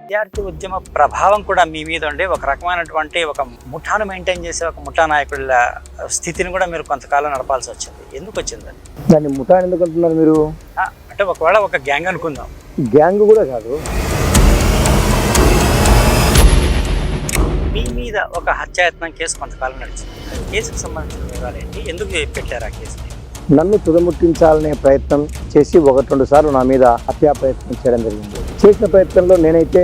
విద్యార్థి ఉద్యమ ప్రభావం కూడా మీ మీద ఉండి ఒక రకమైనటువంటి ఒక ముఠాను మెయింటైన్ చేసే ఒక ముఠా నాయకుల స్థితిని కూడా మీరు కొంతకాలం నడపాల్సి వచ్చింది. ఎందుకు వచ్చింది దాన్ని ముఠా ఎందుకు అంటున్నారు మీరు? అంటే ఒకవేళ ఒక గ్యాంగ్ అనుకుందాం. గ్యాంగ్ కూడా కాదు. మీ మీద ఒక హత్యాయత్నం కేసు కొంతకాలం నడిచింది. కేసుకు సంబంధించిన వివరాలు ఏంటి? ఎందుకు పెట్టారు ఆ కేసుని? నన్ను తుదముట్టించాలనే ప్రయత్నం చేసి 1-2 సార్లు నా మీద హత్యా ప్రయత్నం చేయడం జరిగింది. చేసిన ప్రయత్నంలో నేనైతే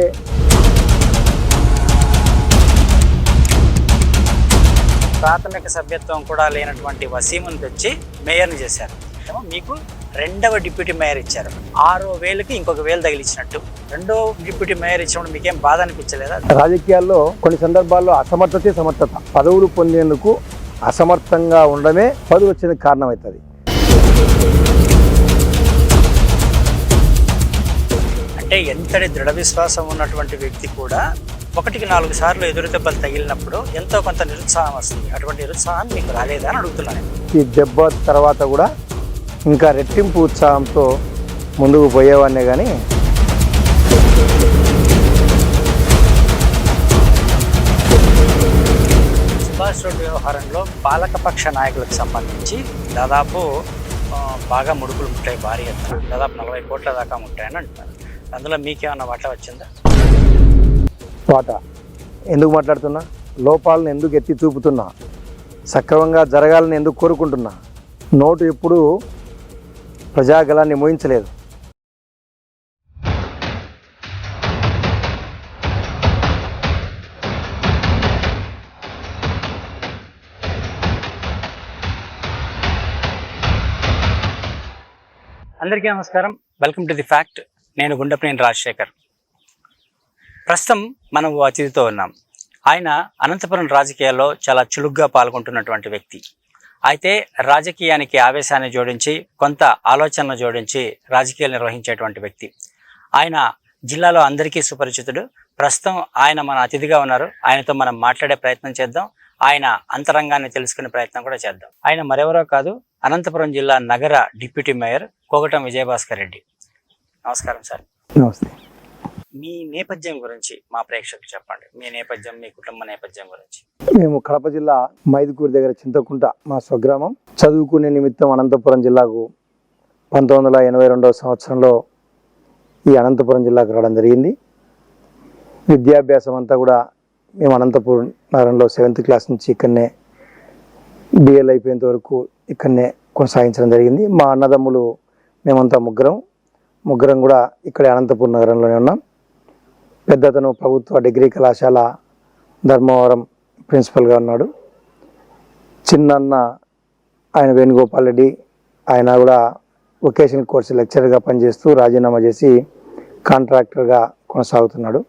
ప్రాథమిక సభ్యత్వం కూడా లేనటువంటి వసీమును తెచ్చి మేయర్ని చేశారు. మీకు 2వ డిప్యూటీ మేయర్ ఇచ్చారు. 6,000కి ఇంకొక 1,000 తగిలించినట్టు. 2వ డిప్యూటీ మేయర్ ఇచ్చినప్పుడు మీకేం బాధ అనిపించలేదా? రాజకీయాల్లో కొన్ని సందర్భాల్లో అసమర్థతే సమర్థత. పదవులు పొందేందుకు అసమర్థంగా ఉండడమే పదవి వచ్చేందుకు కారణమవుతుంది. అంటే ఎంతటి దృఢ విశ్వాసం ఉన్నటువంటి వ్యక్తి కూడా 1-4 సార్లు ఎదురు దెబ్బలు తగిలినప్పుడు ఎంతో కొంత నిరుత్సాహం వస్తుంది. అటువంటి నిరుత్సాహం మీకు రాలేదా అని అడుగుతున్నాను. ఈ దెబ్బ తర్వాత కూడా ఇంకా రెట్టింపు ఉత్సాహంతో ముందుకు పోయేవాడినే కానీ సుభాష్ రోడ్డు వ్యవహారంలో పాలకపక్ష నాయకులకు సంబంధించి దాదాపు బాగా ముడుపులు ముట్టాయి. భారీ ఎత్తున దాదాపు 40 కోట్ల దాకా ముట్టాయని అంటున్నారు. అందులో మీకేమన్నా వాటా వచ్చిందా? వాటా ఎందుకు మాట్లాడుతున్నా? లోపాలను ఎందుకు ఎత్తి చూపుతున్నా? సక్రమంగా జరగాలని ఎందుకు కోరుకుంటున్నా? నోటు ఎప్పుడూ ప్రజాగలాన్ని మోయించలేదు. అందరికీ నమస్కారం. Welcome to the fact. నేను గుండెపనేని రాజశేఖర్. ప్రస్తుతం మనం అతిథితో ఉన్నాం. ఆయన అనంతపురం రాజకీయాల్లో చాలా చురుగ్గా పాల్గొంటున్నటువంటి వ్యక్తి. అయితే రాజకీయానికి ఆవేశాన్ని జోడించి కొంత ఆలోచనలు జోడించి రాజకీయాలు నిర్వహించేటువంటి వ్యక్తి. ఆయన జిల్లాలో అందరికీ సుపరిచితుడు. ప్రస్తుతం ఆయన మన అతిథిగా ఉన్నారు. ఆయనతో మనం మాట్లాడే ప్రయత్నం చేద్దాం. ఆయన అంతరంగాన్ని తెలుసుకునే ప్రయత్నం కూడా చేద్దాం. ఆయన మరెవరో కాదు, అనంతపురం జిల్లా నగర డిప్యూటీ మేయర్ కోగటం విజయభాస్కర్ రెడ్డి. నమస్కారం సార్. నమస్తే. మీ నేపథ్యం గురించి మా ప్రేక్షకులు చెప్పండి. మీ నేపథ్యం, మీ కుటుంబ నేపథ్యం గురించి. మేము కడప జిల్లా మైదుకూరు దగ్గర చింతకుంట మా స్వగ్రామం. చదువుకునే నిమిత్తం అనంతపురం జిల్లాకు 1982వ సంవత్సరంలో ఈ అనంతపురం జిల్లాకు రావడం జరిగింది. విద్యాభ్యాసం అంతా కూడా మేము అనంతపురం నగరంలో 7th క్లాస్ నుంచి ఇక్కడనే బిఎల్ అయిపోయేంత వరకు ఇక్కడనే కొనసాగించడం జరిగింది. మా అన్నదమ్ములు మేమంతా ముగ్గురం కూడా ఇక్కడే అనంతపురం నగరంలోనే ఉన్నాం. పెద్దతను ప్రభుత్వ డిగ్రీ కళాశాల ధర్మవరం ప్రిన్సిపల్గా ఉన్నాడు. చిన్న ఆయన వేణుగోపాల్ రెడ్డి, ఆయన కూడా వొకేషనల్ కోర్సు లెక్చరర్గా పనిచేస్తూ రాజీనామా చేసి కాంట్రాక్టర్గా కొనసాగుతున్నాడు.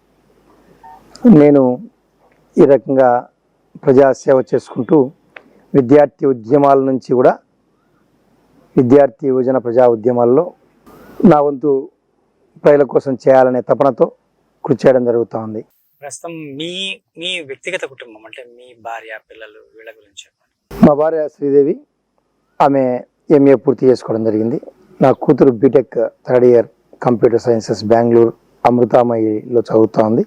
నేను ఈ రకంగా ప్రజాసేవ చేసుకుంటూ విద్యార్థి ఉద్యమాల నుంచి కూడా విద్యార్థి యువజన ప్రజా ఉద్యమాల్లో నా వంతు ప్రజల కోసం చేయాలనే తపనతో కృషి చేయడం జరుగుతూ ఉంది. ప్రస్తుతం మీ వ్యక్తిగత కుటుంబం అంటే మీ భార్య, పిల్లలు, వీళ్ళ గురించి చెప్పండి. మా భార్య శ్రీదేవి, ఆమె ఎంఏ పూర్తి చేసుకోవడం జరిగింది. నా కూతురు B Tech 3rd year computer sciences Bengaluru అమృతామయిలో చదువుతూ ఉంది.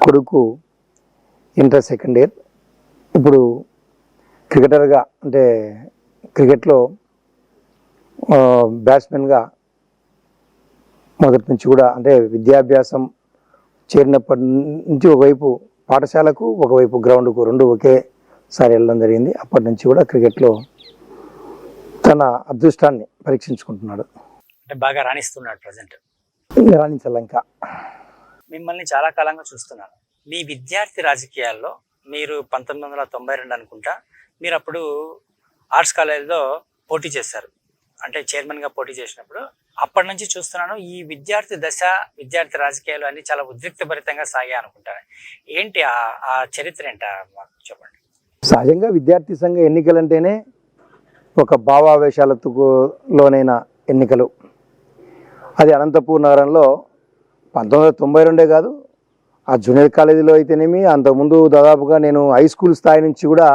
కొడుకు ఇంటర్ 2nd ఇయర్. ఇప్పుడు క్రికెటర్గా అంటే క్రికెట్లో బ్యాట్స్మెన్గా మొదటి నుంచి కూడా అంటే విద్యాభ్యాసం చేరినప్పటి నుంచి ఒకవైపు పాఠశాలకు, ఒకవైపు గ్రౌండ్కు 2 ఒకేసారి వెళ్ళడం జరిగింది. అప్పటి నుంచి కూడా క్రికెట్లో తన అదృష్టాన్ని పరీక్షించుకుంటున్నాడు. అంటే బాగా రాణిస్తున్నాడు ప్రజెంట్. రాణించాలి. ఇంకా మిమ్మల్ని చాలా కాలంగా చూస్తున్నాను. మీ విద్యార్థి రాజకీయాల్లో మీరు 1992 అనుకుంటా, మీరు అప్పుడు ఆర్ట్స్ కాలేజీలో పోటీ చేశారు. అంటే చైర్మన్గా పోటీ చేసినప్పుడు అప్పటి నుంచి చూస్తున్నాను ఈ విద్యార్థి దశ, విద్యార్థి రాజకీయాలు అన్నీ చాలా ఉద్రిక్తభరితంగా సాగాయి అనుకుంటాను. ఏంటి ఆ చరిత్ర ఏంటా మాకు చెప్పండి. సహజంగా విద్యార్థి సంఘ ఎన్నికలంటేనే ఒక భావావేశాలతో లోనైన ఎన్నికలు. అది అనంతపూర్ నగరంలో 1992 కాదు, ఆ జూనియర్ కాలేజీలో అయితేనేమి, అంతకుముందు దాదాపుగా నేను హై స్కూల్ స్థాయి నుంచి కూడా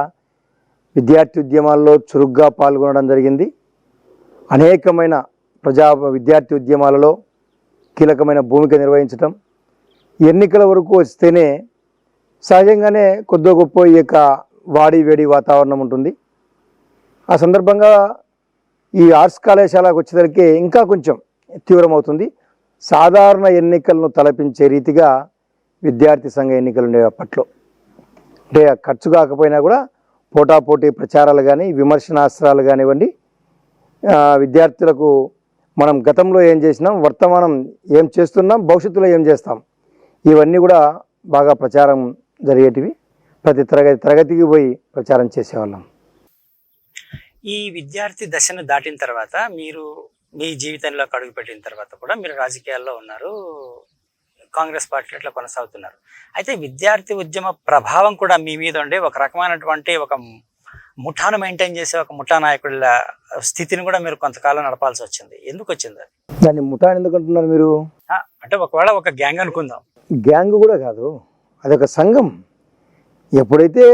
విద్యార్థి ఉద్యమాల్లో చురుగ్గా పాల్గొనడం జరిగింది. అనేకమైన విద్యార్థి ఉద్యమాలలో కీలకమైన భూమిక నిర్వహించడం, ఎన్నికల వరకు వస్తేనే సహజంగానే కొద్ది గొప్ప ఈ యొక్క వాడి వేడి వాతావరణం ఉంటుంది. ఆ సందర్భంగా ఈ ఆర్ట్స్ కళాశాలకు వచ్చేసరికి ఇంకా కొంచెం తీవ్రమవుతుంది. సాధారణ ఎన్నికలను తలపించే రీతిగా విద్యార్థి సంఘ ఎన్నికలు ఉండేవి అప్పట్లో. అంటే ఖర్చు కాకపోయినా కూడా పోటాపోటీ ప్రచారాలు కానీ విమర్శనాస్త్రాలు కానివ్వండి, విద్యార్థులకు మనం గతంలో ఏం చేసినాం, వర్తమానం ఏం చేస్తున్నాం, భవిష్యత్తులో ఏం చేస్తాం, ఇవన్నీ కూడా బాగా ప్రచారం జరిగేటివి. ప్రతి తరగతికి పోయి ప్రచారం చేసేవాళ్ళం. ఈ విద్యార్థి దశను దాటిన తర్వాత మీరు మీ జీవితంలో అడుగుపెట్టిన తర్వాత కూడా మీరు రాజకీయాల్లో ఉన్నారు, కాంగ్రెస్ పార్టీలో ఇట్లా కొనసాగుతున్నారు. అయితే విద్యార్థి ఉద్యమ ప్రభావం కూడా మీ మీద ఉండే ఒక రకమైనటువంటి ఒక ముఠాను మెయింటైన్ చేసే ఒక ముఠా నాయకుల స్థితిని కూడా మీరు కొంతకాలం నడపాల్సి వచ్చింది. ఎందుకు వచ్చింది అది? దాన్ని ముఠా ఎందుకు అంటున్నారు మీరు? అంటే ఒకవేళ ఒక గ్యాంగ్ అనుకుందాం. గ్యాంగ్ కూడా కాదు, అదొక సంఘం. ఎప్పుడైతే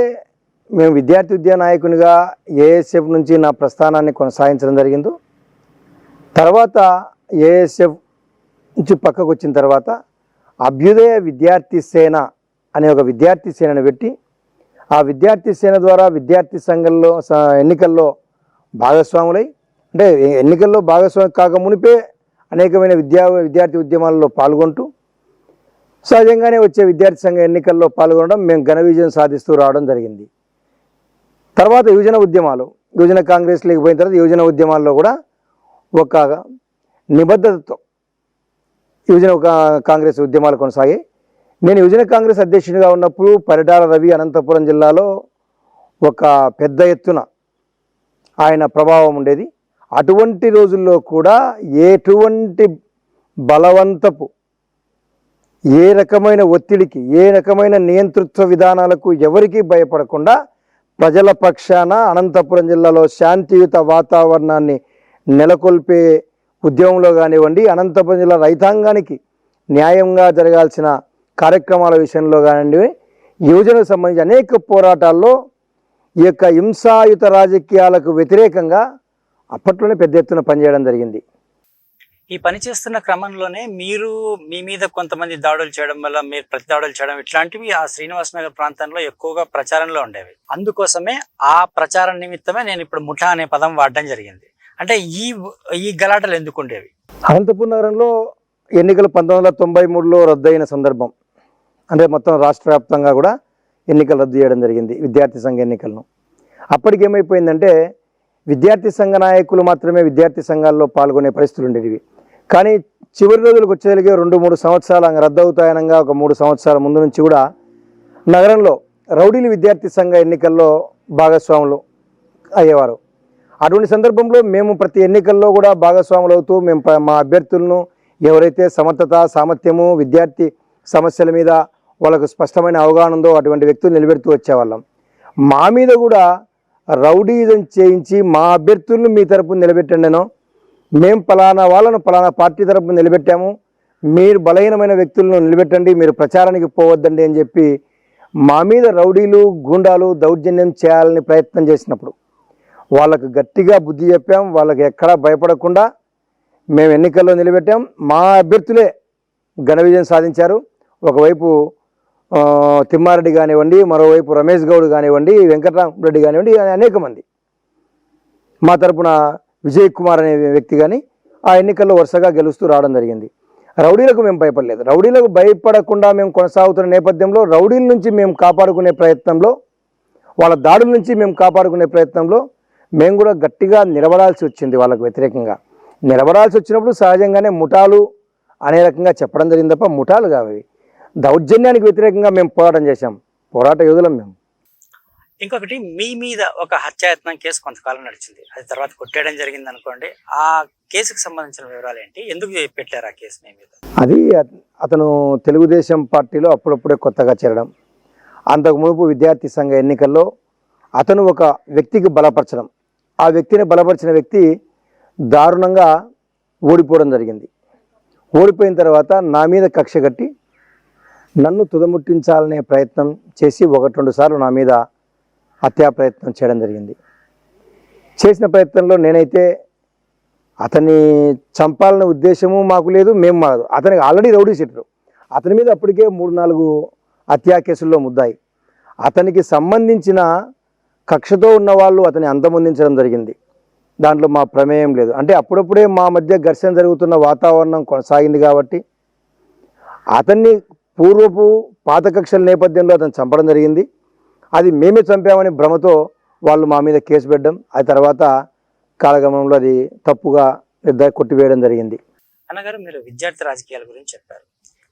మేము విద్యార్థి ఉద్యమ నాయకునిగా ఏఎస్ఎఫ్ నుంచి నా ప్రస్థానాన్ని కొనసాగించడం జరిగిందో, తర్వాత ఏఎస్ఎఫ్ నుంచి పక్కకు వచ్చిన తర్వాత అభ్యుదయ విద్యార్థి సేన అనే ఒక విద్యార్థి సేనను పెట్టి, ఆ విద్యార్థి సేన ద్వారా విద్యార్థి సంఘంలో ఎన్నికల్లో భాగస్వాములై, అంటే ఎన్నికల్లో భాగస్వామి కాక మునిపే అనేకమైన విద్యార్థి ఉద్యమాల్లో పాల్గొంటూ సహజంగానే వచ్చే విద్యార్థి సంఘ ఎన్నికల్లో పాల్గొనడం, మేము ఘన విజయం సాధిస్తూ రావడం జరిగింది. తర్వాత యువజన కాంగ్రెస్ లేకపోయిన తర్వాత యువజన ఉద్యమాల్లో కూడా ఒక నిబద్ధతతో యువజన కాంగ్రెస్ ఉద్యమాలు కొనసాగాయి. నేను యువజన కాంగ్రెస్ అధ్యక్షునిగా ఉన్నప్పుడు పరిటాల రవి అనంతపురం జిల్లాలో ఒక పెద్ద ఎత్తున ఆయన ప్రభావం ఉండేది. అటువంటి రోజుల్లో కూడా ఎటువంటి బలవంతపు ఏ రకమైన ఒత్తిడికి, ఏ రకమైన నియంతృత్వ విధానాలకు ఎవరికీ భయపడకుండా ప్రజల పక్షాన అనంతపురం జిల్లాలో శాంతియుత వాతావరణాన్ని నెలకొల్పే ఉద్యమంలో కానివ్వండి, అనంతపురం జిల్లా రైతాంగానికి న్యాయంగా జరగాల్సిన కార్యక్రమాల విషయంలో కానివ్వండి, యువజనకు సంబంధించి అనేక పోరాటాల్లో ఈ యొక్క హింసాయుత రాజకీయాలకు వ్యతిరేకంగా అప్పట్లోనే పెద్ద ఎత్తున పనిచేయడం జరిగింది. ఈ పని చేస్తున్న క్రమంలోనే మీరు మీ మీద కొంతమంది దాడులు చేయడం వల్ల మీరు ప్రతి దాడులు చేయడం ఇట్లాంటివి ఆ శ్రీనివాస్ నగర్ ప్రాంతంలో ఎక్కువగా ప్రచారంలో ఉండేవి. అందుకోసమే ఆ ప్రచారం నిమిత్తమే నేను ఇప్పుడు ముఠా అనే పదం వాడడం జరిగింది. అంటే ఈ గలాటలు ఎందుకు ఉండేవి? అనంతపురం నగరంలో ఎన్నికలు 1993లో రద్దయిన సందర్భం, అంటే మొత్తం రాష్ట్ర వ్యాప్తంగా కూడా ఎన్నికలు రద్దు చేయడం జరిగింది, విద్యార్థి సంఘ ఎన్నికలను. అప్పటికి ఏమైపోయిందంటే విద్యార్థి సంఘ నాయకులు మాత్రమే విద్యార్థి సంఘాల్లో పాల్గొనే పరిస్థితులు ఉండేవి. కానీ చివరి రోజులకు వచ్చేసరికి 2-3 సంవత్సరాలు రద్దు అవుతాయనగా ఒక 3 సంవత్సరాల ముందు నుంచి కూడా నగరంలో రౌడీలు విద్యార్థి సంఘ ఎన్నికల్లో భాగస్వాములు అయ్యేవారు. అటువంటి సందర్భంలో మేము ప్రతి ఎన్నికల్లో కూడా భాగస్వాములు అవుతూ మేము మా అభ్యర్థులను ఎవరైతే సమర్థత, సామర్థ్యము, విద్యార్థి సమస్యల మీద వాళ్ళకు స్పష్టమైన అవగాహన ఉందో అటువంటి వ్యక్తులు నిలబెడుతూ వచ్చేవాళ్ళం. మా మీద కూడా రౌడీజం చేయించి మా అభ్యర్థులను మీ తరపున నిలబెట్టండినో, మేము పలానా వాళ్ళను పలానా పార్టీ తరపున నిలబెట్టాము, మీరు బలహీనమైన వ్యక్తులను నిలబెట్టండి, మీరు ప్రచారానికి పోవద్దండి అని చెప్పి మా మీద రౌడీలు, గూండాలు దౌర్జన్యం చేయాలని ప్రయత్నం చేసినప్పుడు వాళ్ళకు గట్టిగా బుద్ధి చెప్పాం. వాళ్ళకి ఎక్కడా భయపడకుండా మేము ఎన్నికల్లో నిలబెట్టాం. మా అభ్యర్థులే ఘన విజయం సాధించారు. ఒకవైపు తిమ్మారెడ్డి కానివ్వండి, మరోవైపు రమేష్ గౌడ్ కానివ్వండి, వెంకటరామరెడ్డి కానివ్వండి, అనేక మంది, మా తరపున విజయ్ కుమార్ అనే వ్యక్తి కానీ ఆ ఎన్నికల్లో వరుసగా గెలుస్తూ రావడం జరిగింది. రౌడీలకు మేము భయపడలేదు. రౌడీలకు భయపడకుండా మేము కొనసాగుతున్న నేపథ్యంలో రౌడీల నుంచి మేము కాపాడుకునే ప్రయత్నంలో, వాళ్ళ దాడుల నుంచి మేము కాపాడుకునే ప్రయత్నంలో మేము కూడా గట్టిగా నిలబడాల్సి వచ్చింది. వాళ్ళకు వ్యతిరేకంగా నిలబడాల్సి వచ్చినప్పుడు సహజంగానే ముఠాలు అనే రకంగా చెప్పడం జరిగింది తప్ప ముఠాలు కావు. దౌర్జన్యానికి వ్యతిరేకంగా మేము పోరాటం చేశాం, పోరాట యోధులం మేము. ఇంకొకటి, మీ మీద ఒక హత్యాయత్నం కేసు కొంతకాలం నడిచింది, అది తర్వాత కొట్టేయడం జరిగింది అనుకోండి. ఆ కేసుకు సంబంధించిన వివరాలు ఏంటి, ఎందుకు పెట్టారు ఆ కేసు మీ మీద? అది అతను తెలుగుదేశం పార్టీలో అప్పుడప్పుడే కొత్తగా చేరడం, అంతకు మునుపు విద్యార్థి సంఘ ఎన్నికల్లో అతను ఒక వ్యక్తికి బలపరచడం, ఆ వ్యక్తిని బలపరిచిన వ్యక్తి దారుణంగా ఓడిపోవడం జరిగింది. ఓడిపోయిన తర్వాత నా మీద కక్ష కట్టి నన్ను తుదముట్టించాలనే ప్రయత్నం చేసి 1-2 సార్లు నా మీద హత్యా ప్రయత్నం చేయడం జరిగింది. చేసిన ప్రయత్నంలో నేనైతే అతన్ని చంపాలనే ఉద్దేశము మాకు లేదు, మేము కాదు. అతనికి ఆల్రెడీ రౌడీ షీటరు, అతని మీద అప్పటికే 3-4 హత్యా కేసుల్లో ముద్దాయి. అతనికి సంబంధించిన కక్షతో ఉన్న వాళ్ళు అతని అంతమొందించడం జరిగింది. దాంట్లో మా ప్రమేయం లేదు. అంటే అప్పుడప్పుడే మా మధ్య ఘర్షణ జరుగుతున్న వాతావరణం కొనసాగింది కాబట్టి అతన్ని పూర్వపు పాత కక్షల నేపథ్యంలో అతను చంపడం జరిగింది. అది మేమే చంపామని భ్రమతో వాళ్ళు మా మీద కేసు పెట్టడం, ఆ తర్వాత కాలగమనంలో అది తప్పుగా కొట్టివేయడం జరిగింది. అన్నగారు, మీరు విద్యార్థి రాజకీయాల గురించి చెప్పారు.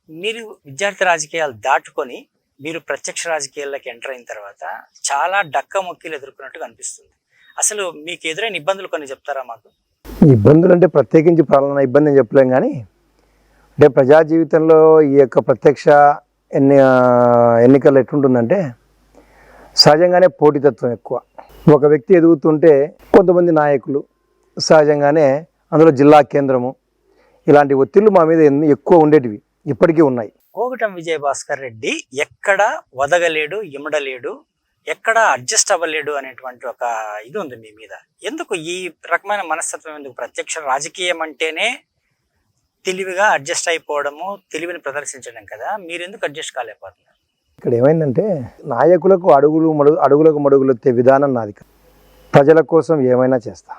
మీరు విద్యార్థి రాజకీయాలు దాటుకొని మీరు ప్రత్యక్ష రాజకీయాల్లోకి ఎంటర్ అయిన తర్వాత చాలా డక్క మొక్కీలు ఎదుర్కొన్నట్టుగా అనిపిస్తుంది. అసలు మీకు ఎదురైన ఇబ్బందులు కొన్ని చెప్తారా మాకు? ఇబ్బందులు అంటే ప్రత్యేకించి ప్రాణ ఇబ్బంది అని చెప్పలేం, కానీ అంటే ప్రజా జీవితంలో ఈ యొక్క ప్రత్యక్ష ఎన్నికలు ఎట్లుంటుందంటే సహజంగానే పోటీతత్వం ఎక్కువ. ఒక వ్యక్తి ఎదుగుతుంటే కొంతమంది నాయకులు, సహజంగానే అందులో జిల్లా కేంద్రము, ఇలాంటి ఒత్తిళ్లు మా మీద ఎక్కువ ఉండేటివి, ఇప్పటికీ ఉన్నాయి. కోగటం విజయభాస్కర్ రెడ్డి ఎక్కడ వదగలేడు, ఇమడలేడు, ఎక్కడ అడ్జస్ట్ అవ్వలేడు అనేటువంటి ఒక ఇది ఉంది మీ మీద. ఎందుకు ఈ రకమైన మనస్తత్వం? ఎందుకు? ప్రత్యక్ష రాజకీయం అంటేనే తెలివిగా అడ్జస్ట్ అయిపోవడము, తెలివిని ప్రదర్శించడం కదా. మీరు ఎందుకు అడ్జస్ట్ కాలేకపోతున్నారు? ఇక్కడ ఏమైందంటే నాయకులకు అడుగులకు మడుగులెత్తే విధానం నాది. ప్రజల కోసం ఏమైనా చేస్తా,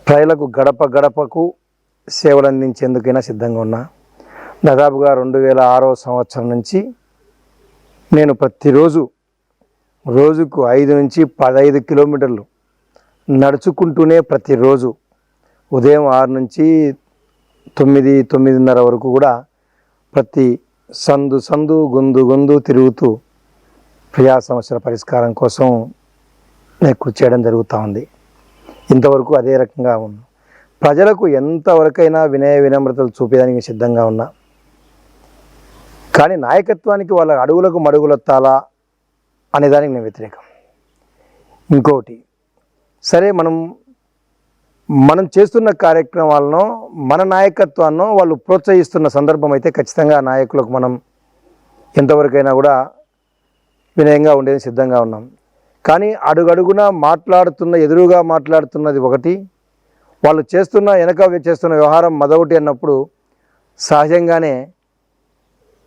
ప్రజలకు గడప గడపకు సేవలు అందించేందుకైనా సిద్ధంగా ఉన్నా. దాదాపుగా 2006వ సంవత్సరం నుంచి నేను ప్రతిరోజు రోజుకు 5 నుంచి 15 కిలోమీటర్లు నడుచుకుంటూనే ప్రతిరోజు ఉదయం 6 నుంచి 9-9:30 వరకు కూడా ప్రతి సందు గొందు తిరుగుతూ ప్రజా సమస్యల పరిష్కారం కోసం నేను కృషి చేయడం జరుగుతూ ఉంది. ఇంతవరకు అదే రకంగా ఉన్నా. ప్రజలకు ఎంతవరకైనా వినయ వినమ్రతలు చూపేదానికి సిద్ధంగా ఉన్నా. కానీ నాయకత్వానికి వాళ్ళ అడుగులకు మడుగులెత్తాలా అనేదానికి నేను వ్యతిరేకం. ఇంకోటి, సరే మనం చేస్తున్న కార్యక్రమాలను మన నాయకత్వాన్ని వాళ్ళు ప్రోత్సహిస్తున్న సందర్భం అయితే ఖచ్చితంగా నాయకులకు మనం ఎంతవరకైనా కూడా వినయంగా ఉండేది సిద్ధంగా ఉన్నాం. కానీ అడుగడుగునా ఎదురుగా మాట్లాడుతున్నది ఒకటి, వాళ్ళు వెనక చేస్తున్న వ్యవహారం మదొకటి అన్నప్పుడు సహజంగానే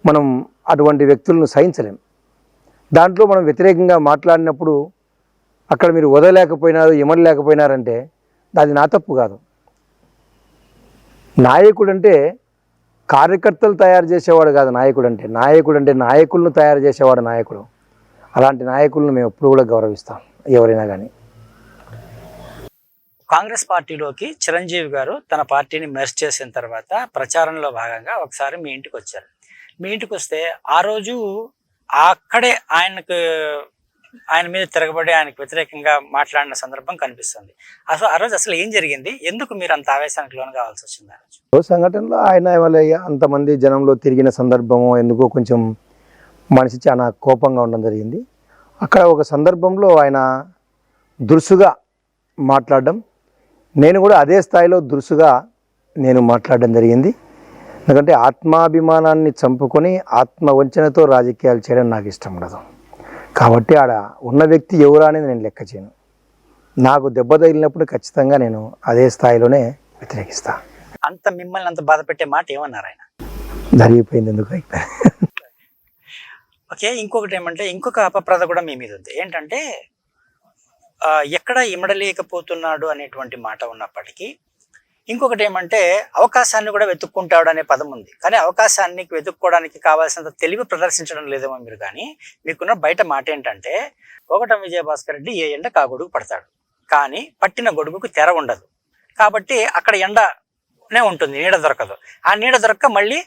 మనం అటువంటి వ్యక్తులను సహించలేం. దాంట్లో మనం వ్యతిరేకంగా మాట్లాడినప్పుడు అక్కడ మీరు వదలలేకపోయినారు, ఇమడలేకపోయినారంటే అది నా తప్పు కాదు. నాయకుడు అంటే కార్యకర్తలు తయారు చేసేవాడు కాదు. నాయకుడు అంటే నాయకులను తయారు చేసేవాడు నాయకుడు. అలాంటి నాయకులను మేము ఎప్పుడు కూడా గౌరవిస్తాం, ఎవరైనా కానీ. కాంగ్రెస్ పార్టీలోకి చిరంజీవి గారు తన పార్టీని మెర్జ్ చేసిన తర్వాత ప్రచారంలో భాగంగా ఒకసారి మీ ఇంటికి వచ్చారు. మీ ఇంటికి వస్తే ఆ రోజు అక్కడే ఆయన మీద తిరగబడి ఆయనకు వ్యతిరేకంగా మాట్లాడిన సందర్భం కనిపిస్తుంది. అసలు ఆ రోజు అసలు ఏం జరిగింది? ఎందుకు మీరు అంత ఆవేశానికి లోను కావాల్సి వచ్చింది? ఆ రోజు సంఘటనలో ఆయన అంతమంది జనంలో తిరిగిన సందర్భము ఎందుకో కొంచెం మనిషి చాలా కోపంగా ఉండడం జరిగింది. అక్కడ ఒక సందర్భంలో ఆయన దురుసుగా మాట్లాడడం, నేను కూడా అదే స్థాయిలో దురుసుగా మాట్లాడడం జరిగింది. ఎందుకంటే ఆత్మాభిమానాన్ని చంపుకొని ఆత్మవంచనతో రాజకీయాలు చేయడం నాకు ఇష్టం ఉండదు. కాబట్టి ఆడ ఉన్న వ్యక్తి ఎవరు అనేది నేను లెక్క చేయను. నాకు దెబ్బ తగిలినప్పుడు ఖచ్చితంగా నేను అదే స్థాయిలోనే వ్యతిరేకిస్తా. మిమ్మల్ని అంత బాధ పెట్టే మాట ఏమన్నారు ఆయన? జరిగిపోయింది ఎందుకు. ఓకే, ఇంకొకటి ఏమంటే ఇంకొక అపప్రద కూడా మీ మీద ఉంది. ఏంటంటే ఎక్కడ ఇమడలేకపోతున్నాడు అనేటువంటి మాట ఉన్నప్పటికీ ఇంకొకటి ఏమంటే అవకాశాన్ని కూడా వెతుక్కుంటాడు అనే పదం ఉంది. కానీ అవకాశాన్ని వెతుక్కోవడానికి కావాల్సినంత తెలివి ప్రదర్శించడం లేదేమో మీరు. కానీ మీకున్న బయట మాట ఏంటంటే కోగటం విజయభాస్కర్ రెడ్డి ఏ ఎండ కా గొడుగు పడతాడు, కానీ పట్టిన గొడుగుకు తెర ఉండదు. కాబట్టి అక్కడ ఎండనే ఉంటుంది, నీడ దొరకదు. ఆ నీడ దొరక్క మళ్ళీ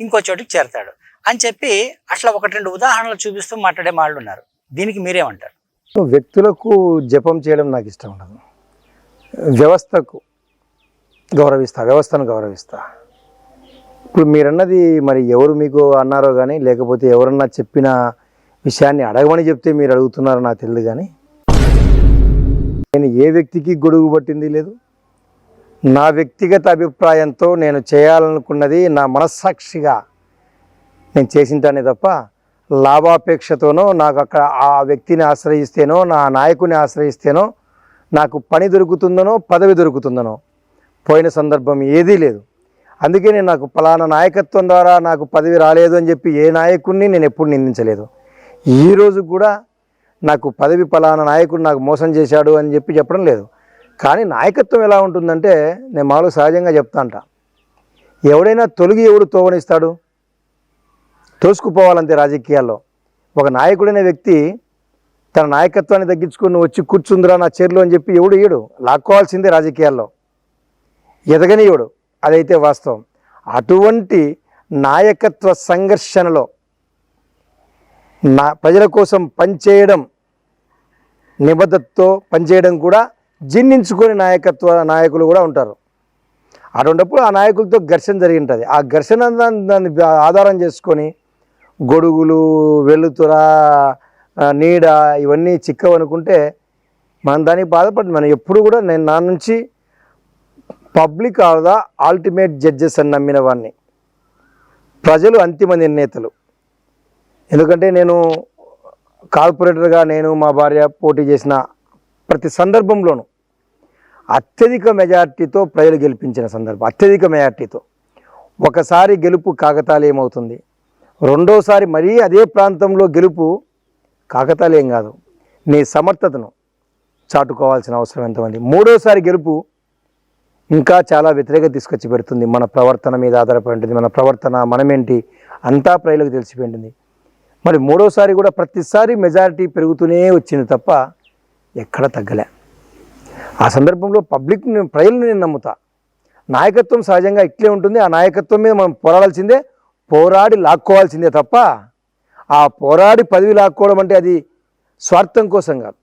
ఇంకో చోటికి చేరతాడు అని చెప్పి అట్లా 1-2 ఉదాహరణలు చూపిస్తూ మాట్లాడే వాళ్ళు ఉన్నారు. దీనికి మీరేమంటారు? వ్యక్తులకు జపం చేయడం నాకు ఇష్టం ఉండదు. వ్యవస్థను గౌరవిస్తా. ఇప్పుడు మీరన్నది మరి ఎవరు మీకు అన్నారో కానీ, లేకపోతే ఎవరన్నా చెప్పిన విషయాన్ని అడగమని చెప్తే మీరు అడుగుతున్నారో నాకు తెలియదు. కానీ నేను ఏ వ్యక్తికి గొడుగు పట్టింది లేదు. నా వ్యక్తిగత అభిప్రాయంతో నేను చేయాలనుకున్నది నా మనస్సాక్షిగా నేను చేసింటానే తప్ప లాభాపేక్షతోనో, నాకు అక్కడ ఆ వ్యక్తిని ఆశ్రయిస్తేనో, నా నాయకుని ఆశ్రయిస్తేనో నాకు పని దొరుకుతుందనో పదవి దొరుకుతుందనో పోయిన సందర్భం ఏదీ లేదు. అందుకే నేను నాకు పలానా నాయకత్వం ద్వారా నాకు పదవి రాలేదు అని చెప్పి ఏ నాయకుడిని నేను ఎప్పుడు నిందించలేదు. ఈరోజు కూడా నాకు పదవి పలానా నాయకుడు నాకు మోసం చేశాడు అని చెప్పి చెప్పడం లేదు. కానీ నాయకత్వం ఎలా ఉంటుందంటే నేను మామూలుగా సహజంగా చెప్తాంట, ఎవడైనా తొలగి ఎవడు తోవనిస్తాడు? తోసుకుపోవాలంతే రాజకీయాల్లో. ఒక నాయకుడైన వ్యక్తి తన నాయకత్వాన్ని తగ్గించుకుని వచ్చి కూర్చుందిరా నా చైర్లో అని చెప్పి ఎవడు ఇయ్యడు, లాక్కోవాల్సిందే రాజకీయాల్లో, ఎదగనియడు. అదైతే వాస్తవం. అటువంటి నాయకత్వ సంఘర్షణలో ప్రజల కోసం పనిచేయడం, నిబద్ధతతో పనిచేయడం కూడా జీర్ణించుకొని నాయకులు కూడా ఉంటారు. అటువంటిప్పుడు ఆ నాయకులతో ఘర్షణ జరిగి ఉంటుంది. ఆ ఘర్షణ దాన్ని ఆధారం చేసుకొని గొడుగులు, వెలుతుర, నీడ ఇవన్నీ చిక్కవనుకుంటే మనం దానికి బాధపడి మనం ఎప్పుడు కూడా నేను నా నుంచి public are the ultimate judges అని నమ్మిన వాడిని. ప్రజలు అంతిమ నిర్ణేతలు. ఎందుకంటే నేను కార్పొరేటర్గా నేను మా భార్య పోటీ చేసిన ప్రతి సందర్భంలోనూ అత్యధిక మెజార్టీతో ప్రజలు గెలిపించిన సందర్భం, అత్యధిక మెజార్టీతో. ఒకసారి గెలుపు కాకతాళీయం అవుతుంది, రెండోసారి మరీ అదే ప్రాంతంలో గెలుపు కాకతాళీయం కాదు, నీ సమర్థతను చాటుకోవాల్సిన అవసరం ఎంతమంది. మూడోసారి గెలుపు ఇంకా చాలా వ్యతిరేకత తీసుకొచ్చి పెడుతుంది. మన ప్రవర్తన మీద ఆధారపడి ఉంటుంది. మన ప్రవర్తన, మనమేంటి అంతా ప్రజలకు తెలిసిపోయింది. మరి మూడోసారి కూడా ప్రతిసారి మెజారిటీ పెరుగుతూనే వచ్చింది తప్ప ఎక్కడ తగ్గలే. ఆ సందర్భంలో ప్రజలను నేను నమ్ముతా. నాయకత్వం సహజంగా ఇట్లే ఉంటుంది. ఆ నాయకత్వం మీద మనం పోరాడాల్సిందే, పోరాడి లాక్కోవాల్సిందే తప్ప ఆ పోరాడి పదవి లాక్కోవడం అంటే అది స్వార్థం కోసం కాదు.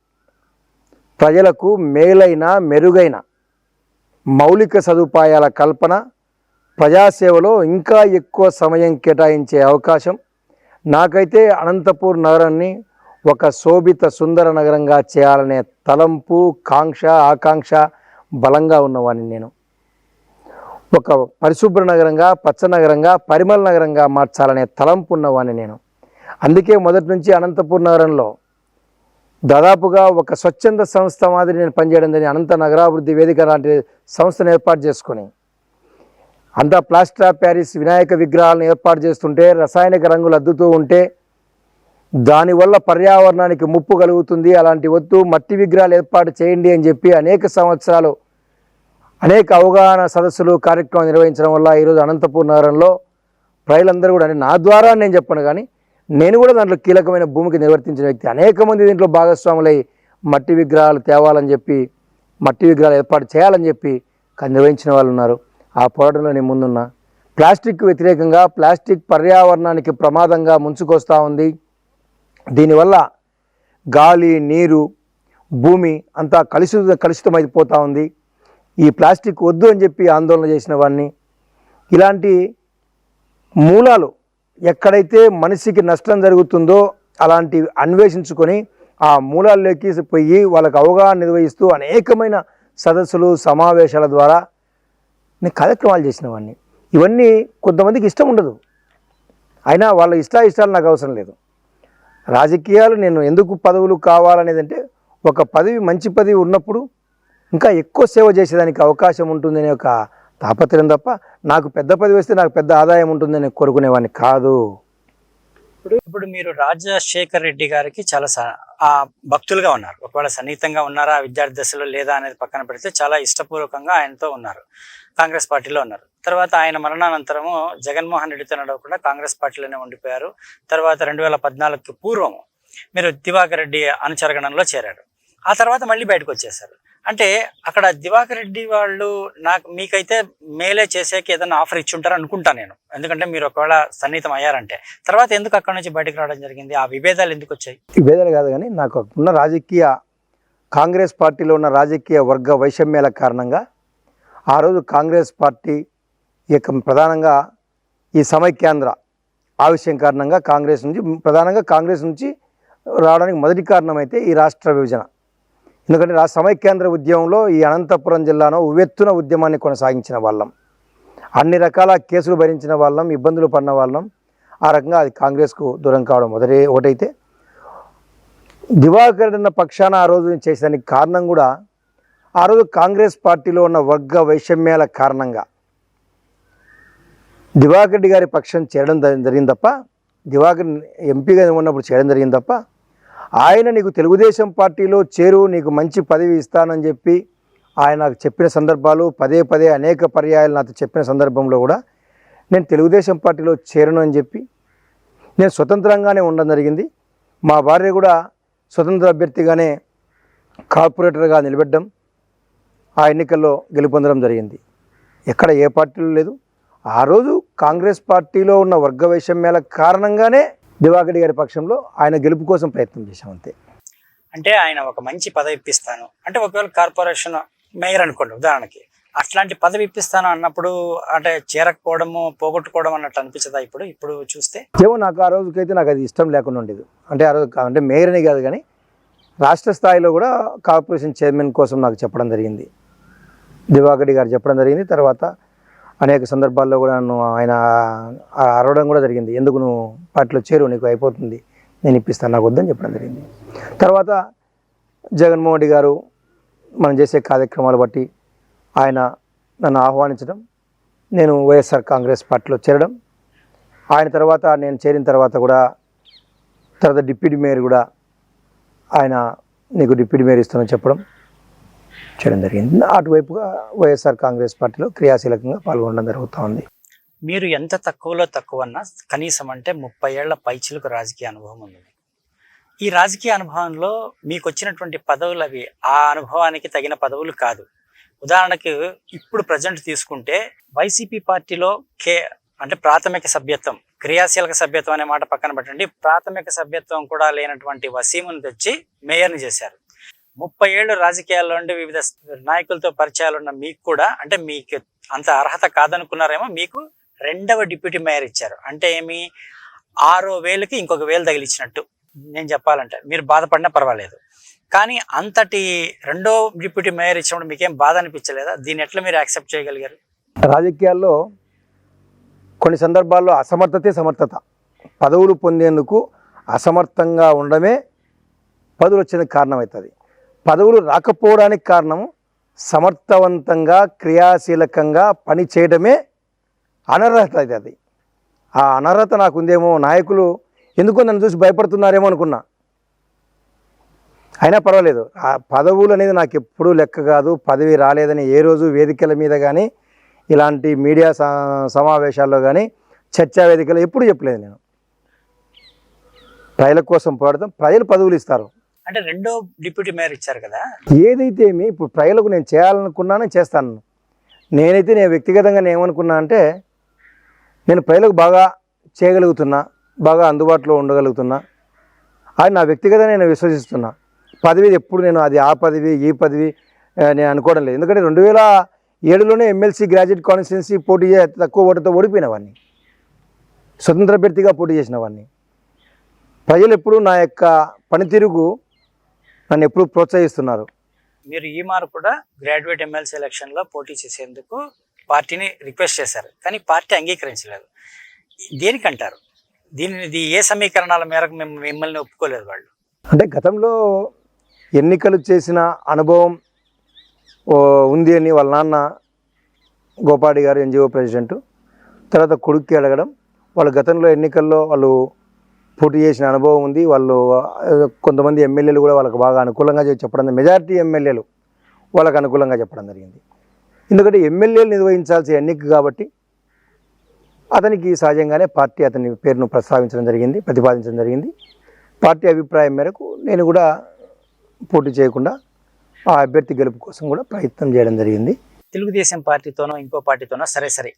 ప్రజలకు మేలైన, మెరుగైన మౌలిక సదుపాయాల కల్పన, ప్రజాసేవలో ఇంకా ఎక్కువ సమయం కేటాయించే అవకాశం. నాకైతే అనంతపూర్ నగరాన్ని ఒక శోభిత సుందర నగరంగా చేయాలనే తలంపు, ఆకాంక్ష బలంగా ఉన్నవాడిని నేను. ఒక పరిశుభ్ర నగరంగా, పచ్చ నగరంగా, పరిమళ నగరంగా మార్చాలనే తలంపు ఉన్నవాడిని నేను. అందుకే మొదటి నుంచి అనంతపూర్ నగరంలో దాదాపుగా ఒక స్వచ్ఛంద సంస్థ మాదిరి నేను పనిచేయడం జరిగింది. అనంత నగరాభివృద్ధి వేదిక లాంటి సంస్థను ఏర్పాటు చేసుకొని అంతా ప్లాస్టర్ ఆఫ్ ప్యారిస్ వినాయక విగ్రహాలను ఏర్పాటు చేస్తుంటే, రసాయనిక రంగులు అద్దుతూ ఉంటే దానివల్ల పర్యావరణానికి ముప్పు కలుగుతుంది, అలాంటి వద్దు, మట్టి విగ్రహాలు ఏర్పాటు చేయండి అని చెప్పి అనేక సంవత్సరాలు అనేక అవగాహన సదస్సులు, కార్యక్రమాలు నిర్వహించడం వల్ల ఈరోజు అనంతపూర్ నగరంలో ప్రజలందరూ కూడా, నా ద్వారా నేను చెప్పను కానీ నేను కూడా దాంట్లో కీలకమైన భూమిక నిర్వర్తించిన వ్యక్తి. అనేక మంది దీంట్లో భాగస్వాములై మట్టి విగ్రహాలు తేవాలని చెప్పి, మట్టి విగ్రహాలు ఏర్పాటు చేయాలని చెప్పి నిర్వహించిన వాళ్ళు ఉన్నారు. ఆ పోరాటంలో నేను ముందున్నా. ప్లాస్టిక్ వ్యతిరేకంగా, ప్లాస్టిక్ పర్యావరణానికి ప్రమాదంగా ముంచుకొస్తూ ఉంది. దీనివల్ల గాలి, నీరు, భూమి అంతా కలుషితమైపోతూ ఉంది. ఈ ప్లాస్టిక్ వద్దు అని చెప్పి ఆందోళన చేసిన వాడిని. ఇలాంటి మూలాలు ఎక్కడైతే మనిషికి నష్టం జరుగుతుందో అలాంటివి అన్వేషించుకొని ఆ మూలాల్లోకి పోయి వాళ్ళకు అవగాహన నిర్వహిస్తూ అనేకమైన సదస్సులు, సమావేశాల ద్వారా నేను కార్యక్రమాలు చేసిన వాడిని. ఇవన్నీ కొంతమందికి ఇష్టం ఉండదు, అయినా వాళ్ళ ఇష్టాలు నాకు అవసరం లేదు. రాజకీయాలు నేను ఎందుకు పదవులు కావాలనేది అంటే, ఒక పదవి, మంచి పదవి ఉన్నప్పుడు ఇంకా ఎక్కువ సేవ చేసేదానికి అవకాశం ఉంటుందనే ఒక తాపత్రయం తప్ప నాకు పెద్ద పదవి వస్తే నాకు పెద్ద ఆదాయం ఉంటుందని కోరుకునేవాడిని కాదు. ఇప్పుడు మీరు రాజశేఖర్ రెడ్డి గారికి చాలా భక్తులుగా ఉన్నారు. ఒకవేళ సన్నిహితంగా ఉన్నారా విద్యార్థి దశలో లేదా అనేది పక్కన పెడితే చాలా ఇష్టపూర్వకంగా ఆయనతో ఉన్నారు. కాంగ్రెస్ పార్టీలో ఉన్నారు. తర్వాత ఆయన మరణానంతరము జగన్మోహన్ రెడ్డితో నడవకుండా కాంగ్రెస్ పార్టీలోనే ఉండిపోయారు. తర్వాత 2014కి పూర్వము మీరు దివాకర్ రెడ్డి అనుచరగణంలో చేరారు. ఆ తర్వాత మళ్ళీ బయటకు వచ్చేసారు. అంటే అక్కడ దివాకర్ రెడ్డి వాళ్ళు మీకైతే మేలే చేసేకి ఏదైనా ఆఫర్ ఇచ్చి ఉంటారు అనుకుంటాను నేను. ఎందుకంటే మీరు ఒకవేళ సన్నిహితం అయ్యారంటే తర్వాత ఎందుకు అక్కడ నుంచి బయటకు రావడం జరిగింది? ఆ విభేదాలు ఎందుకు వచ్చాయి? విభేదాలు కాదు కానీ నాకు ఉన్న కాంగ్రెస్ పార్టీలో ఉన్న రాజకీయ వర్గ వైషమ్యాల కారణంగా ఆ రోజు కాంగ్రెస్ పార్టీ ప్రధానంగా ఈ సమైక్యాంధ్ర ఆవిష్యం కారణంగా కాంగ్రెస్ నుంచి రావడానికి మొదటి కారణం అయితే ఈ రాష్ట్ర విభజన. ఎందుకంటే సమైక్యాంధ్ర ఉద్యమంలో ఈ అనంతపురం జిల్లాలో ఉవ్వెత్తున ఉద్యమాన్ని కొనసాగించిన వాళ్ళం, అన్ని రకాల కేసులు భరించిన వాళ్ళం, ఇబ్బందులు పడిన వాళ్ళం. ఆ రకంగా అది కాంగ్రెస్కు దూరం కావడం ఒకటైతే, దివాకర్ అన్న పక్షాన ఆ రోజు చేసేదానికి కారణం కూడా ఆ రోజు కాంగ్రెస్ పార్టీలో ఉన్న వర్గ వైషమ్యాల కారణంగా దివాకర్ రెడ్డి గారి పక్షం చేరడం జరిగింది తప్ప, దివాకర్ ఎంపీగా ఉన్నప్పుడు చేయడం జరిగింది తప్ప, ఆయన నీకు తెలుగుదేశం పార్టీలో చేరు, నీకు మంచి పదవి ఇస్తానని చెప్పి ఆయన నాకు చెప్పిన సందర్భాలు పదే పదే అనేక పర్యాయాలు నాతో చెప్పిన సందర్భంలో కూడా నేను తెలుగుదేశం పార్టీలో చేరను అని చెప్పి నేను స్వతంత్రంగానే ఉండడం జరిగింది. మా భార్య కూడా స్వతంత్ర అభ్యర్థిగానే కార్పొరేటర్గా నిలబెట్టడం, ఆ ఎన్నికల్లో గెలుపొందడం జరిగింది. ఎక్కడ ఏ పార్టీలో లేదు. ఆ రోజు కాంగ్రెస్ పార్టీలో ఉన్న వర్గ వైషమ్యాల కారణంగానే దివాకర్ రెడ్డి గారి పక్షంలో ఆయన గెలుపు కోసం ప్రయత్నం చేశాం అంతే. అంటే ఆయన ఒక మంచి పదవి ఇప్పిస్తాను అంటే, ఒకవేళ కార్పొరేషన్ మేయర్ అనుకోండి ఉదాహరణకి, అట్లాంటి పదవి ఇప్పిస్తాను అన్నప్పుడు అంటే చేరకపోవడము, పోగొట్టుకోవడం అన్నట్టు అనిపించదా ఇప్పుడు చూస్తే? ఏమో నాకు ఆ రోజుకైతే నాకు అది ఇష్టం లేకుండా ఉండేది. అంటే ఆ రోజు అంటే మేయర్ అని కాదు కానీ రాష్ట్ర స్థాయిలో కూడా కార్పొరేషన్ చైర్మన్ కోసం నాకు చెప్పడం జరిగింది, దివాకర్ రెడ్డి గారు చెప్పడం జరిగింది. తర్వాత అనేక సందర్భాల్లో కూడా నన్ను ఆయన అరవడం కూడా జరిగింది, ఎందుకు నువ్వు పార్టీలో చేరు, నీకు అయిపోతుంది, నేను ఇప్పిస్తాను, నాకు వద్దని చెప్పడం జరిగింది. తర్వాత జగన్మోహన్ రెడ్డి గారు మనం చేసే కార్యక్రమాలు బట్టి ఆయన నన్ను ఆహ్వానించడం, నేను వైఎస్ఆర్ కాంగ్రెస్ పార్టీలో చేరడం, ఆయన తర్వాత నేను చేరిన తర్వాత కూడా తర్వాత డిప్యూటీ మేయర్ కూడా ఆయన నీకు డిప్యూటీ మేయర్ ఇస్తానని చెప్పడం చేయడం జరిగింది. అటువైపుగా వైఎస్ఆర్ కాంగ్రెస్ పార్టీలో క్రియాశీలకంగా పాల్గొనడం జరుగుతూ ఉంది. మీరు ఎంత తక్కువలో తక్కువన్నా కనీసం అంటే 30 ఏళ్ల పైచిలకు రాజకీయ అనుభవం ఉంది. ఈ రాజకీయ అనుభవంలో మీకు వచ్చినటువంటి పదవులు అవి ఆ అనుభవానికి తగిన పదవులు కాదు. ఉదాహరణకు ఇప్పుడు ప్రజెంట్ తీసుకుంటే వైసీపీ పార్టీలో అంటే ప్రాథమిక సభ్యత్వం, క్రియాశీలక సభ్యత్వం అనే మాట పక్కన పెట్టండి, ప్రాథమిక సభ్యత్వం కూడా లేనటువంటి వసీమును తెచ్చి మేయర్ని చేశారు. 30 ఏళ్ళు రాజకీయాల్లో ఉండి వివిధ నాయకులతో పరిచయాలు ఉన్న మీకు కూడా, అంటే మీకు అంత అర్హత కాదనుకున్నారేమో, మీకు 2వ డిప్యూటీ మేయర్ ఇచ్చారు. అంటే ఏమి 6,000కి ఇంకొక 1,000 తగిలిచ్చినట్టు నేను చెప్పాలంటే. మీరు బాధపడినా పర్వాలేదు, కానీ అంతటి 2వ డిప్యూటీ మేయర్ ఇచ్చినప్పుడు మీకేం బాధ అనిపించలేదా? దీన్ని ఎట్లా మీరు యాక్సెప్ట్ చేయగలిగారు? రాజకీయాల్లో కొన్ని సందర్భాల్లో అసమర్థతే సమర్థత. పదవులు పొందేందుకు అసమర్థంగా ఉండడమే పదవులు వచ్చేందుకు కారణమవుతుంది. పదవులు రాకపోవడానికి కారణం సమర్థవంతంగా క్రియాశీలకంగా పని చేయడమే అనర్హత. అది ఆ అనర్హత నాకుందేమో, నాయకులు ఎందుకో నన్ను చూసి భయపడుతున్నారేమో అనుకున్నా. అయినా పర్వాలేదు, ఆ పదవులు అనేది నాకు ఎప్పుడూ లెక్క కాదు. పదవి రాలేదని ఏ రోజు వేదికల మీద కానీ, ఇలాంటి మీడియా సమావేశాల్లో కానీ, చర్చా వేదికలో ఎప్పుడు చెప్పలేదు నేను. ప్రజల కోసం పోరాడతాం, ప్రజలు పదవులు ఇస్తారు. అంటే 2వ డిప్యూటీ మేయర్ ఇచ్చారు కదా, ఏదైతే ఏమి ఇప్పుడు ప్రజలకు నేను చేయాలనుకున్నానో చేస్తాను. నేను వ్యక్తిగతంగా నేను ఏమనుకున్నా అంటే, నేను ప్రజలకు బాగా చేయగలుగుతున్నా, బాగా అందుబాటులో ఉండగలుగుతున్నా, అది నా వ్యక్తిగతంగా నేను విశ్వసిస్తున్నా. పదవి ఎప్పుడు నేను అది ఆ పదవి ఈ పదవి నేను అనుకోవడం లేదు. ఎందుకంటే 2007లోనే ఎమ్మెల్సీ గ్రాడ్యుయేట్ కాన్స్టిట్యున్సీ పోటీ తక్కువ ఓటుతో ఓడిపోయిన వాడిని, స్వతంత్ర అభ్యర్థిగా పోటీ చేసిన వాడిని. ప్రజలు ఎప్పుడు నా యొక్క పనితీరుకు నన్ను ఎప్పుడు ప్రోత్సహిస్తున్నారు. మీరు ఈ మారు కూడా గ్రాడ్యుయేట్ ఎమ్మెల్సీ ఎలక్షన్లో పోటీ చేసేందుకు పార్టీని రిక్వెస్ట్ చేశారు, కానీ పార్టీ అంగీకరించలేదు. దేనికంటారు? దీనిది ఏ సమీకరణాల మేరకు మిమ్మల్ని ఒప్పుకోలేదు వాళ్ళు? అంటే గతంలో ఎన్నికలు చేసిన అనుభవం ఉంది అని వాళ్ళ నాన్న గోపాడి గారు ఎన్జిఓ ప్రెసిడెంట్, తర్వాత కొడుక్కి అడగడం, వాళ్ళు గతంలో ఎన్నికల్లో వాళ్ళు పోటీ చేసిన అనుభవం ఉంది. వాళ్ళు కొంతమంది ఎమ్మెల్యేలు కూడా వాళ్ళకు బాగా అనుకూలంగా చెప్పడం, మెజారిటీ ఎమ్మెల్యేలు వాళ్ళకు అనుకూలంగా చెప్పడం జరిగింది. ఎందుకంటే ఎమ్మెల్యేలు నిర్వహించాల్సిన ఎన్నిక కాబట్టి అతనికి సహజంగానే పార్టీ అతని పేరును ప్రతిపాదించడం జరిగింది. పార్టీ అభిప్రాయం మేరకు నేను కూడా పోటీ చేయకుండా ఆ అభ్యర్థి గెలుపు కోసం కూడా ప్రయత్నం చేయడం జరిగింది. తెలుగుదేశం పార్టీతోనో ఇంకో పార్టీతోనో సరే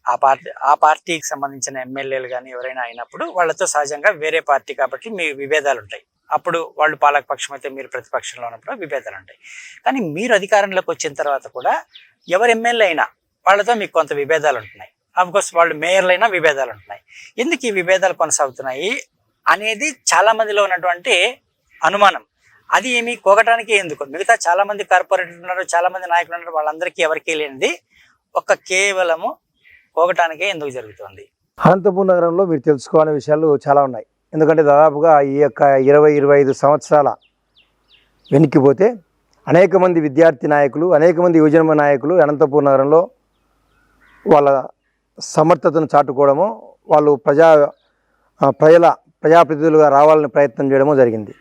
ఆ పార్టీకి సంబంధించిన ఎమ్మెల్యేలు కానీ ఎవరైనా అయినప్పుడు వాళ్ళతో సహజంగా వేరే పార్టీ కాబట్టి మీ విభేదాలు ఉంటాయి. అప్పుడు వాళ్ళు పాలకపక్షం అయితే మీరు ప్రతిపక్షంలో ఉన్నప్పుడు విభేదాలు ఉంటాయి. కానీ మీరు అధికారంలోకి వచ్చిన తర్వాత కూడా ఎవరు ఎమ్మెల్యే అయినా వాళ్ళతో మీకు కొంత విభేదాలు ఉంటున్నాయి. అఫ్కోర్స్ వాళ్ళు మేయర్లు అయినా విభేదాలు ఉంటున్నాయి. ఎందుకు ఈ విభేదాలు కొనసాగుతున్నాయి అనేది చాలా మందిలో ఉన్నటువంటి అనుమానం. అది ఏమి కోగటానికి ఎందుకు? మిగతా చాలా మంది కార్పొరేటర్లు ఉన్నారు, చాలా మంది నాయకులు ఉన్నారు, వాళ్ళందరికీ ఎవరికీ లేనిది కేవలము పోగటానికే ఎందుకు జరుగుతుంది? అనంతపూర్ నగరంలో మీరు తెలుసుకోవాలనే విషయాలు చాలా ఉన్నాయి. ఎందుకంటే దాదాపుగా ఈ యొక్క 20-25 సంవత్సరాల వెనక్కిపోతే అనేక మంది విద్యార్థి నాయకులు, అనేక మంది యువజన నాయకులు అనంతపూర్ నగరంలో వాళ్ళ సమర్థతను చాటుకోవడమో, వాళ్ళు ప్రజాప్రతినిధులుగా రావాలని ప్రయత్నం చేయడమో జరిగింది.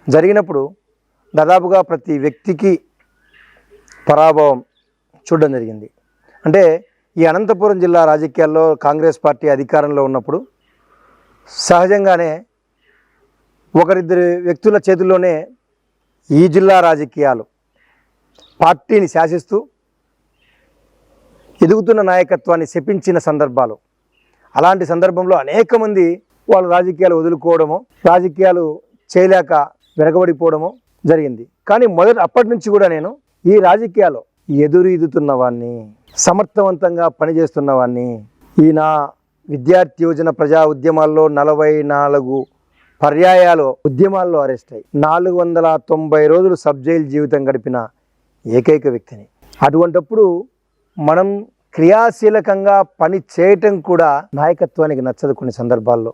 జరిగినప్పుడు దాదాపుగా ప్రతి వ్యక్తికి పరాభవం చూడడం జరిగింది. అంటే ఈ అనంతపురం జిల్లా రాజకీయాల్లో కాంగ్రెస్ పార్టీ అధికారంలో ఉన్నప్పుడు సహజంగానే ఒకరిద్దరు వ్యక్తుల చేతుల్లోనే ఈ జిల్లా రాజకీయాలు పార్టీని శాసిస్తూ ఎదుగుతున్న నాయకత్వాన్ని శపించిన సందర్భాలు. అలాంటి సందర్భంలో అనేక మంది వాళ్ళు రాజకీయాలు వదులుకోవడము, రాజకీయాలు చేయలేక వెనకబడిపోవడము జరిగింది. కానీ అప్పటి నుంచి కూడా నేను ఈ రాజకీయాల్లో ఎదురీదుతున్న వాడిని, సమర్థవంతంగా పనిచేస్తున్న వాడిని. ఈయన విద్యార్థి యోజన ప్రజా ఉద్యమాల్లో 44 పర్యాయాలు ఉద్యమాల్లో అరెస్ట్ అయ్యి 490 రోజులు సబ్ జైలు జీవితం గడిపిన ఏకైక వ్యక్తిని. అటువంటప్పుడు మనం క్రియాశీలకంగా పని చేయటం కూడా నాయకత్వానికి నచ్చదు. కొన్ని సందర్భాల్లో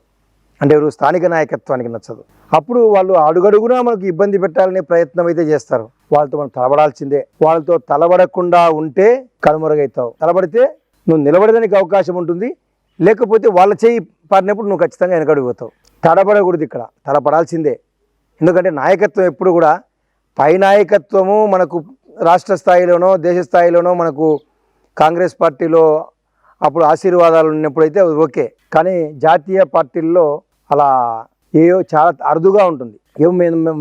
అంటే ఎవరు స్థానిక నాయకత్వానికి నచ్చదు. అప్పుడు వాళ్ళు అడుగడుగునా మనకు ఇబ్బంది పెట్టాలనే ప్రయత్నం అయితే చేస్తారు. వాళ్ళతో మనం తలబడాల్సిందే. వాళ్ళతో తలబడకుండా ఉంటే కనుమరుగవుతావు. తలబడితే నువ్వు నిలబడడానికి అవకాశం ఉంటుంది, లేకపోతే వాళ్ళ చేయి పారినప్పుడు నువ్వు ఖచ్చితంగా వెనకడిపోతావు. తడబడకూడదు, ఇక్కడ తలపడాల్సిందే. ఎందుకంటే నాయకత్వం ఎప్పుడు కూడా పై నాయకత్వము మనకు రాష్ట్ర స్థాయిలోనో దేశ స్థాయిలోనో మనకు కాంగ్రెస్ పార్టీలో అప్పుడు ఆశీర్వాదాలు ఉన్నప్పుడైతే ఓకే. కానీ జాతీయ పార్టీల్లో అలా చాలా అరుదుగా ఉంటుంది.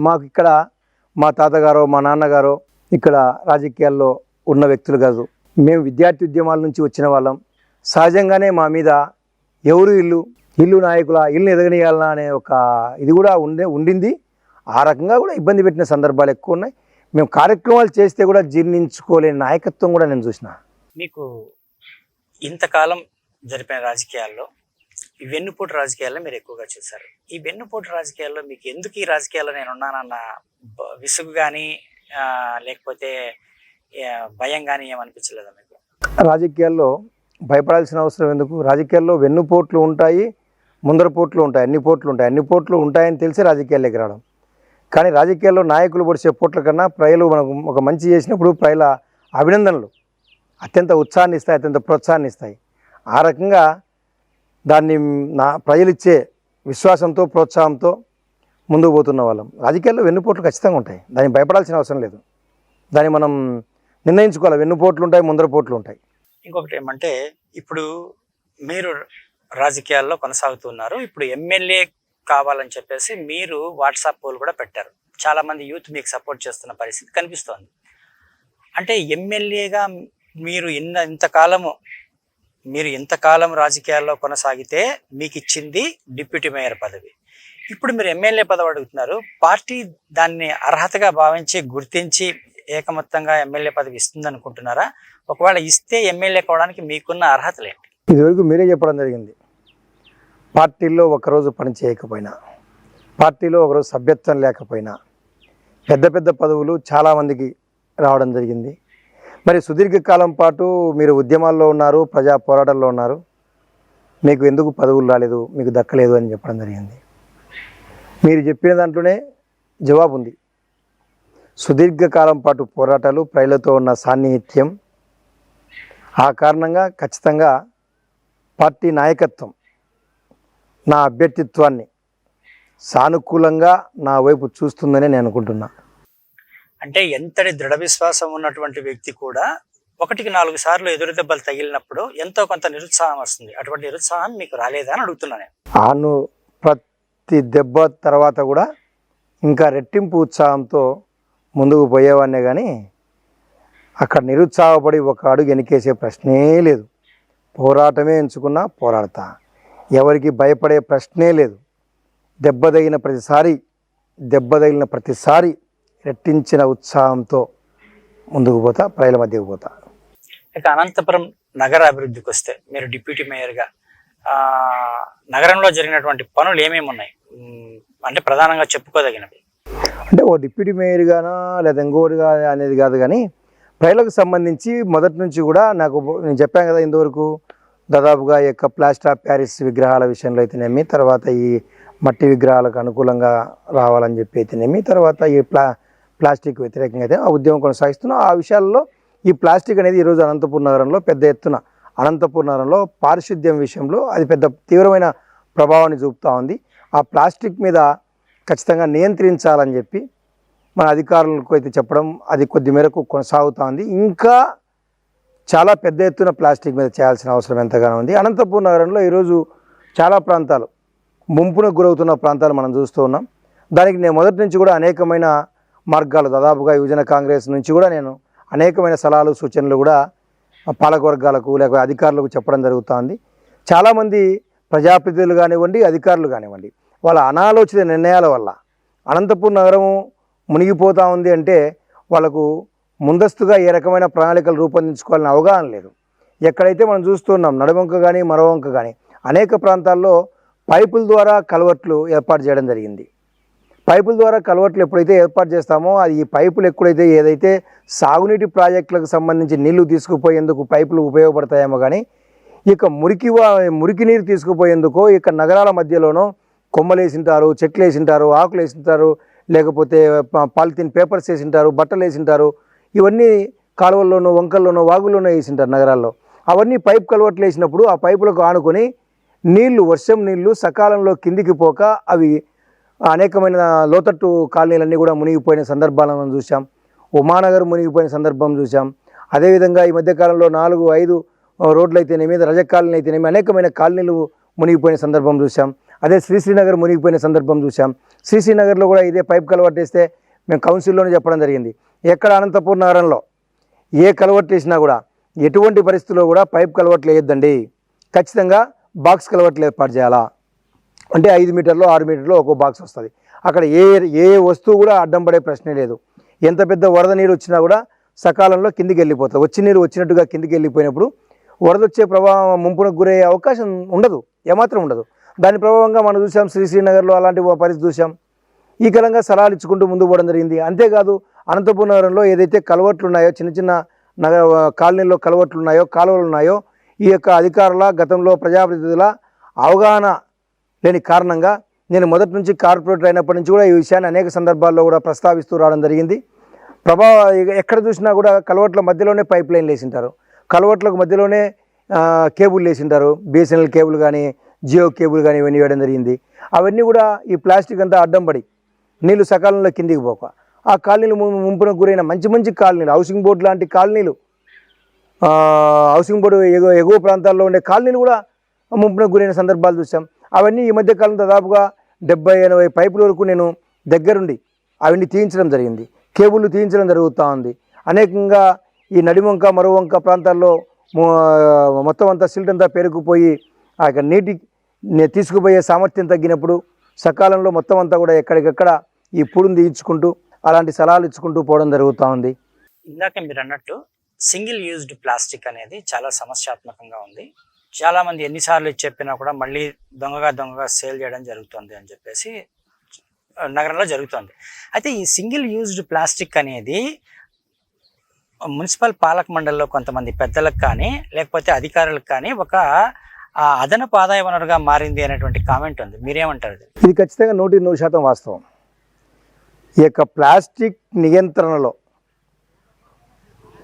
మాకు ఇక్కడ మా తాతగారో మా నాన్నగారో ఇక్కడ రాజకీయాల్లో ఉన్న వ్యక్తులు కాదు. మేము విద్యార్థి ఉద్యమాల నుంచి వచ్చిన వాళ్ళం. సహజంగానే మా మీద ఎవరు ఇల్లు నాయకుల ఇల్లు ఎదగనియాలనా అనే ఒక ఇది కూడా ఉండింది. ఆ రకంగా కూడా ఇబ్బంది పెట్టిన సందర్భాలు ఎక్కువ ఉన్నాయి. మేము కార్యక్రమాలు చేస్తే కూడా జీర్ణించుకోలేని నాయకత్వం కూడా నేను చూసిన. మీకు ఇంతకాలం జరిపిన రాజకీయాల్లో ఈ వెన్నుపోటు రాజకీయాల్లో మీరు ఎక్కువగా చూశారు. ఈ వెన్నుపోటు రాజకీయాల్లో మీకు ఎందుకు ఈ రాజకీయాల్లో నేను ఉన్నానన్న విసుగు కానీ లేకపోతే భయం కానీ ఏమనిపించలేదా మీకు? రాజకీయాల్లో భయపడాల్సిన అవసరం ఎందుకు? రాజకీయాల్లో వెన్నుపోట్లు ఉంటాయి, ముందర పోట్లు ఉంటాయి, అన్ని పోట్లు ఉంటాయని తెలిసి రాజకీయాల్లోకి రావడం. కానీ రాజకీయాల్లో నాయకులు పొడిచే పోట్ల కన్నా ప్రజలు మనకు ఒక మంచి చేసినప్పుడు ప్రజల అభినందనలు అత్యంత ఉత్సాహాన్ని ఇస్తాయి, అత్యంత ప్రోత్సాహాన్ని ఇస్తాయి. ఆ రకంగా దాన్ని ప్రజలు ఇచ్చే విశ్వాసంతో ప్రోత్సాహంతో ముందుకు పోతున్న వాళ్ళం. రాజకీయాల్లో వెన్నుపోట్లు ఖచ్చితంగా ఉంటాయి, దానికి భయపడాల్సిన అవసరం లేదు. దాన్ని మనం నిర్ణయించుకోవాలి. వెన్నుపోట్లు ఉంటాయి, ముందర పోట్లు ఉంటాయి. ఇంకొకటి ఏమంటే, ఇప్పుడు మీరు రాజకీయాల్లో కొనసాగుతున్నారు. ఇప్పుడు ఎమ్మెల్యే కావాలని చెప్పేసి మీరు వాట్సాప్ పోల్ కూడా పెట్టారు. చాలామంది యూత్ మీకు సపోర్ట్ చేస్తున్న పరిస్థితి కనిపిస్తోంది. అంటే ఎమ్మెల్యేగా మీరు ఇంతకాలం రాజకీయాల్లో కొనసాగితే మీకు ఇచ్చింది డిప్యూటీ మేయర్ పదవి. ఇప్పుడు మీరు ఎమ్మెల్యే పదవి అడుగుతున్నారు. పార్టీ దాన్ని అర్హతగా భావించి గుర్తించి ఏకమొత్తంగా ఎమ్మెల్యే పదవి ఇస్తుంది అనుకుంటున్నారా? ఒకవేళ ఇస్తే ఎమ్మెల్యే కావడానికి మీకున్న అర్హతలు ఏంటి? ఇదివరకు మీరే చెప్పడం జరిగింది. పార్టీల్లో ఒకరోజు పని చేయకపోయినా, పార్టీలో ఒకరోజు సభ్యత్వం లేకపోయినా పెద్ద పెద్ద పదవులు చాలామందికి రావడం జరిగింది. మరి సుదీర్ఘకాలం పాటు మీరు ఉద్యమాల్లో ఉన్నారు, ప్రజా పోరాటాల్లో ఉన్నారు, మీకు ఎందుకు పదవులు రాలేదు, మీకు దక్కలేదు అని చెప్పడం జరిగింది. మీరు చెప్పిన దాంట్లోనే జవాబు ఉంది. సుదీర్ఘకాలం పాటు పోరాటాలు, ప్రజలతో ఉన్న సాన్నిహిత్యం, ఆ కారణంగా ఖచ్చితంగా పార్టీ నాయకత్వం నా అభ్యర్థిత్వాన్ని సానుకూలంగా నా వైపు చూస్తుందని నేను అనుకుంటున్నా. అంటే ఎంతటి దృఢ విశ్వాసం ఉన్నటువంటి వ్యక్తి కూడా 1-4 సార్లు ఎదురు దెబ్బలు తగిలినప్పుడు ఎంతో కొంత నిరుత్సాహం వస్తుంది. అటువంటి నిరుత్సాహం మీకు రాలేదా అని అడుగుతున్నాను. ప్రతి దెబ్బ తర్వాత కూడా ఇంకా రెట్టింపు ఉత్సాహంతో ముందుకు పోయేవాడినే, కానీ అక్కడ నిరుత్సాహపడి ఒక అడుగు వెనకేసే ప్రశ్నే లేదు. పోరాటమే ఎంచుకున్నా పోరాడతా, ఎవరికి భయపడే ప్రశ్నే లేదు. దెబ్బ తగిలిన ప్రతిసారి రెట్టించిన ఉత్సాహంతో ముందుకు పోతా, ప్రజల మధ్యకు పోతా. ఇక అనంతపురం నగర అభివృద్ధికి వస్తే, మీరు డిప్యూటీ మేయర్గా నగరంలో జరిగినటువంటి పనులు ఏమేమి ఉన్నాయి అంటే ప్రధానంగా చెప్పుకోదగినవి? అంటే ఓ డిప్యూటీ మేయర్గానా లేదా ఇంకోటిగా అనేది కాదు, కానీ ప్రజలకు సంబంధించి మొదటి నుంచి కూడా నేను చెప్పాను కదా ఇంతవరకు దాదాపుగా ఈ యొక్క ప్లాస్టర్ ఆఫ్ ప్యారిస్ విగ్రహాల విషయంలో అయితేనేమి, తర్వాత ఈ మట్టి విగ్రహాలకు అనుకూలంగా రావాలని చెప్పి అయితేనేమి, తర్వాత ఈ ప్లాస్టిక్ వ్యతిరేకంగా అయితే ఆ ఉద్యమం కొనసాగిస్తున్నాం. ఆ విషయాల్లో ఈ ప్లాస్టిక్ అనేది ఈరోజు అనంతపురం నగరంలో పెద్ద ఎత్తున అనంతపూర్ నగరంలో పారిశుద్ధ్యం విషయంలో అది పెద్ద తీవ్రమైన ప్రభావాన్ని చూపుతూ ఉంది. ఆ ప్లాస్టిక్ మీద ఖచ్చితంగా నియంత్రించాలని చెప్పి మన అధికారులకు అయితే చెప్పడం అది కొద్ది మేరకు కొనసాగుతూ ఉంది. ఇంకా చాలా పెద్ద ఎత్తున ప్లాస్టిక్ మీద చేయాల్సిన అవసరం ఎంతగానో ఉంది. అనంతపూర్ నగరంలో ఈరోజు చాలా ప్రాంతాలు ముంపునకు గురవుతున్న ప్రాంతాలు మనం చూస్తూ ఉన్నాం. దానికి నేను మొదటి నుంచి కూడా అనేకమైన మార్గాలు దాదాపుగా యువజన కాంగ్రెస్ నుంచి కూడా నేను అనేకమైన సలహాలు సూచనలు కూడా పాలకవర్గాలకు లేకపోతే అధికారులకు చెప్పడం జరుగుతుంది. చాలామంది ప్రజాప్రతినిధులు కానివ్వండి, అధికారులు కానివ్వండి, వాళ్ళ అనాలోచిత నిర్ణయాల వల్ల అనంతపూర్ నగరం మునిగిపోతూ ఉంది. అంటే వాళ్ళకు ముందస్తుగా ఏ రకమైన ప్రణాళికలు రూపొందించుకోవాలని అవగాహన లేదు. ఎక్కడైతే మనం చూస్తున్నాం నడువంక కానీ మరోవంక కానీ అనేక ప్రాంతాల్లో పైపుల ద్వారా కల్వర్ట్లు ఏర్పాటు చేయడం జరిగింది. పైపుల ద్వారా కల్వర్ట్లు ఎప్పుడైతే ఏర్పాటు చేస్తామో అది ఈ పైపులు ఏదైతే సాగునీటి ప్రాజెక్టులకు సంబంధించి నీళ్లు తీసుకుపోయేందుకు పైపులు ఉపయోగపడతాయేమో కానీ ఇక మురికి నీరు తీసుకుపోయేందుకు ఇక నగరాల మధ్యలోనో కొమ్మలు వేసింటారు, చెట్లు వేసింటారు, ఆకులు వేసింటారు, లేకపోతే పాలిథిన్ పేపర్స్ వేసింటారు, బట్టలు వేసింటారు. ఇవన్నీ కాలువల్లోనూ వంకల్లోనూ వాగుల్లోనూ వేసింటారు నగరాల్లో. అవన్నీ పైప్ కల్వర్ట్లు వేసినప్పుడు ఆ పైపులకు ఆనుకొని నీళ్లు వర్షం నీళ్లు సకాలంలో కిందికి పోక అవి అనేకమైన లోతట్టు కాలనీలన్నీ కూడా మునిగిపోయిన సందర్భాలను మనం చూసాం. ఉమానగర్ మునిగిపోయిన సందర్భం చూసాం. అదేవిధంగా ఈ మధ్యకాలంలో 4-5 రోడ్లు అయితేనేమి, రజక్ కాలనీ అయితేనేమి అనేకమైన కాలనీలు మునిగిపోయిన సందర్భం చూసాం. అదే శ్రీశ్రీనగర్ మునిగిపోయిన సందర్భం చూసాం. శ్రీశ్రీనగర్లో కూడా ఇదే పైప్ కల్వర్ట్ వేస్తే మేము కౌన్సిల్లోనే చెప్పడం జరిగింది. ఎక్కడ అనంతపూర్ నగరంలో ఏ కల్వర్ట్ వేసినా కూడా ఎటువంటి పరిస్థితుల్లో కూడా పైప్ కల్వర్ట్లు వేయొద్దండి. ఖచ్చితంగా బాక్స్ కల్వర్ట్లు ఏర్పాటు చేయాలా. అంటే 5 మీటర్లు 6 మీటర్లు ఒక్కో బాక్స్ వస్తుంది. అక్కడ ఏ వస్తువు కూడా అడ్డం పడే ప్రశ్నే లేదు. ఎంత పెద్ద వరద నీరు వచ్చినా కూడా సకాలంలో కిందికి వెళ్ళిపోతుంది. వచ్చి నీరు వచ్చినట్టుగా కిందికి వెళ్ళిపోయినప్పుడు వరద వచ్చే ప్రభావం ముంపునకు గురయ్యే అవకాశం ఉండదు, ఏమాత్రం ఉండదు. దాని ప్రభావంగా మనం చూసాం శ్రీశ్రీనగర్లో అలాంటి పరిస్థితి చూసాం. ఈ కాలంగా సలహాలు ఇచ్చుకుంటూ ముందుకు పోవడం జరిగింది. అంతేకాదు అనంతపూర్ నగరంలో ఏదైతే కల్వర్ట్లు ఉన్నాయో, చిన్న చిన్న నగర కాలనీల్లో కల్వర్ట్లు ఉన్నాయో, కాలువలు ఉన్నాయో, ఈ యొక్క అధికారుల గతంలో ప్రజాప్రతినిధుల అవగాహన లేని కారణంగా నేను మొదటి నుంచి కార్పొరేటర్ అయినప్పటి నుంచి కూడా ఈ విషయాన్ని అనేక సందర్భాల్లో కూడా ప్రస్తావిస్తూ రావడం జరిగింది. ఎక్కడ చూసినా కూడా కల్వర్ట్ల మధ్యలోనే పైప్ లైన్లు వేసింటారు, కల్వర్ట్లకు మధ్యలోనే కేబుల్ వేసింటారు. బిఎస్ఎన్ఎల్ కేబుల్ కానీ జియో కేబుల్ కానీ ఇవన్నీ వేయడం జరిగింది. అవన్నీ కూడా ఈ ప్లాస్టిక్ అంతా అడ్డం పడి నీళ్లు సకాలంలో కిందికి పోక ఆ కాలనీలు ముంపునకు గురైన మంచి కాలనీలు, హౌసింగ్ బోర్డు లాంటి కాలనీలు, హౌసింగ్ బోర్డు ఎగువ ప్రాంతాల్లో ఉండే కాలనీలు కూడా ముంపునకు గురైన సందర్భాలు చూసాం. అవన్నీ ఈ మధ్యకాలం దాదాపుగా 70-80 పైపుల వరకు నేను దగ్గరుండి అవన్నీ తీయించడం జరిగింది. కేబుల్ తీయించడం జరుగుతూ ఉంది. అనేకంగా ఈ నడివంక మరోవంక ప్రాంతాల్లో మొత్తం అంతా సిల్ట్ అంతా పెరుగుపోయి ఆ యొక్క నీటి తీసుకుపోయే సామర్థ్యం తగ్గినప్పుడు సకాలంలో మొత్తం అంతా కూడా ఎక్కడికక్కడ ఈ పూడిని తీయించుకుంటూ అలాంటి సలహాలు ఇచ్చుకుంటూ పోవడం జరుగుతూ ఉంది. ఇందాక మీరు అన్నట్టు సింగిల్ యూజ్డ్ ప్లాస్టిక్ అనేది చాలా సమస్యాత్మకంగా ఉంది. చాలామంది ఎన్నిసార్లు చెప్పినా కూడా మళ్ళీ దొంగగా సేల్ చేయడం జరుగుతుంది అని చెప్పేసి నగరంలో జరుగుతుంది. అయితే ఈ సింగిల్ యూజ్డ్ ప్లాస్టిక్ అనేది మున్సిపల్ పాలక మండలిలో కొంతమంది పెద్దలకు కానీ లేకపోతే అధికారులకు కానీ ఒక అదనపు ఆదాయ వనరుగా మారింది అనేటువంటి కామెంట్ ఉంది. మీరేమంటారు? ఇది ఖచ్చితంగా 100% వాస్తవం. ఈ యొక్క ప్లాస్టిక్ నియంత్రణలో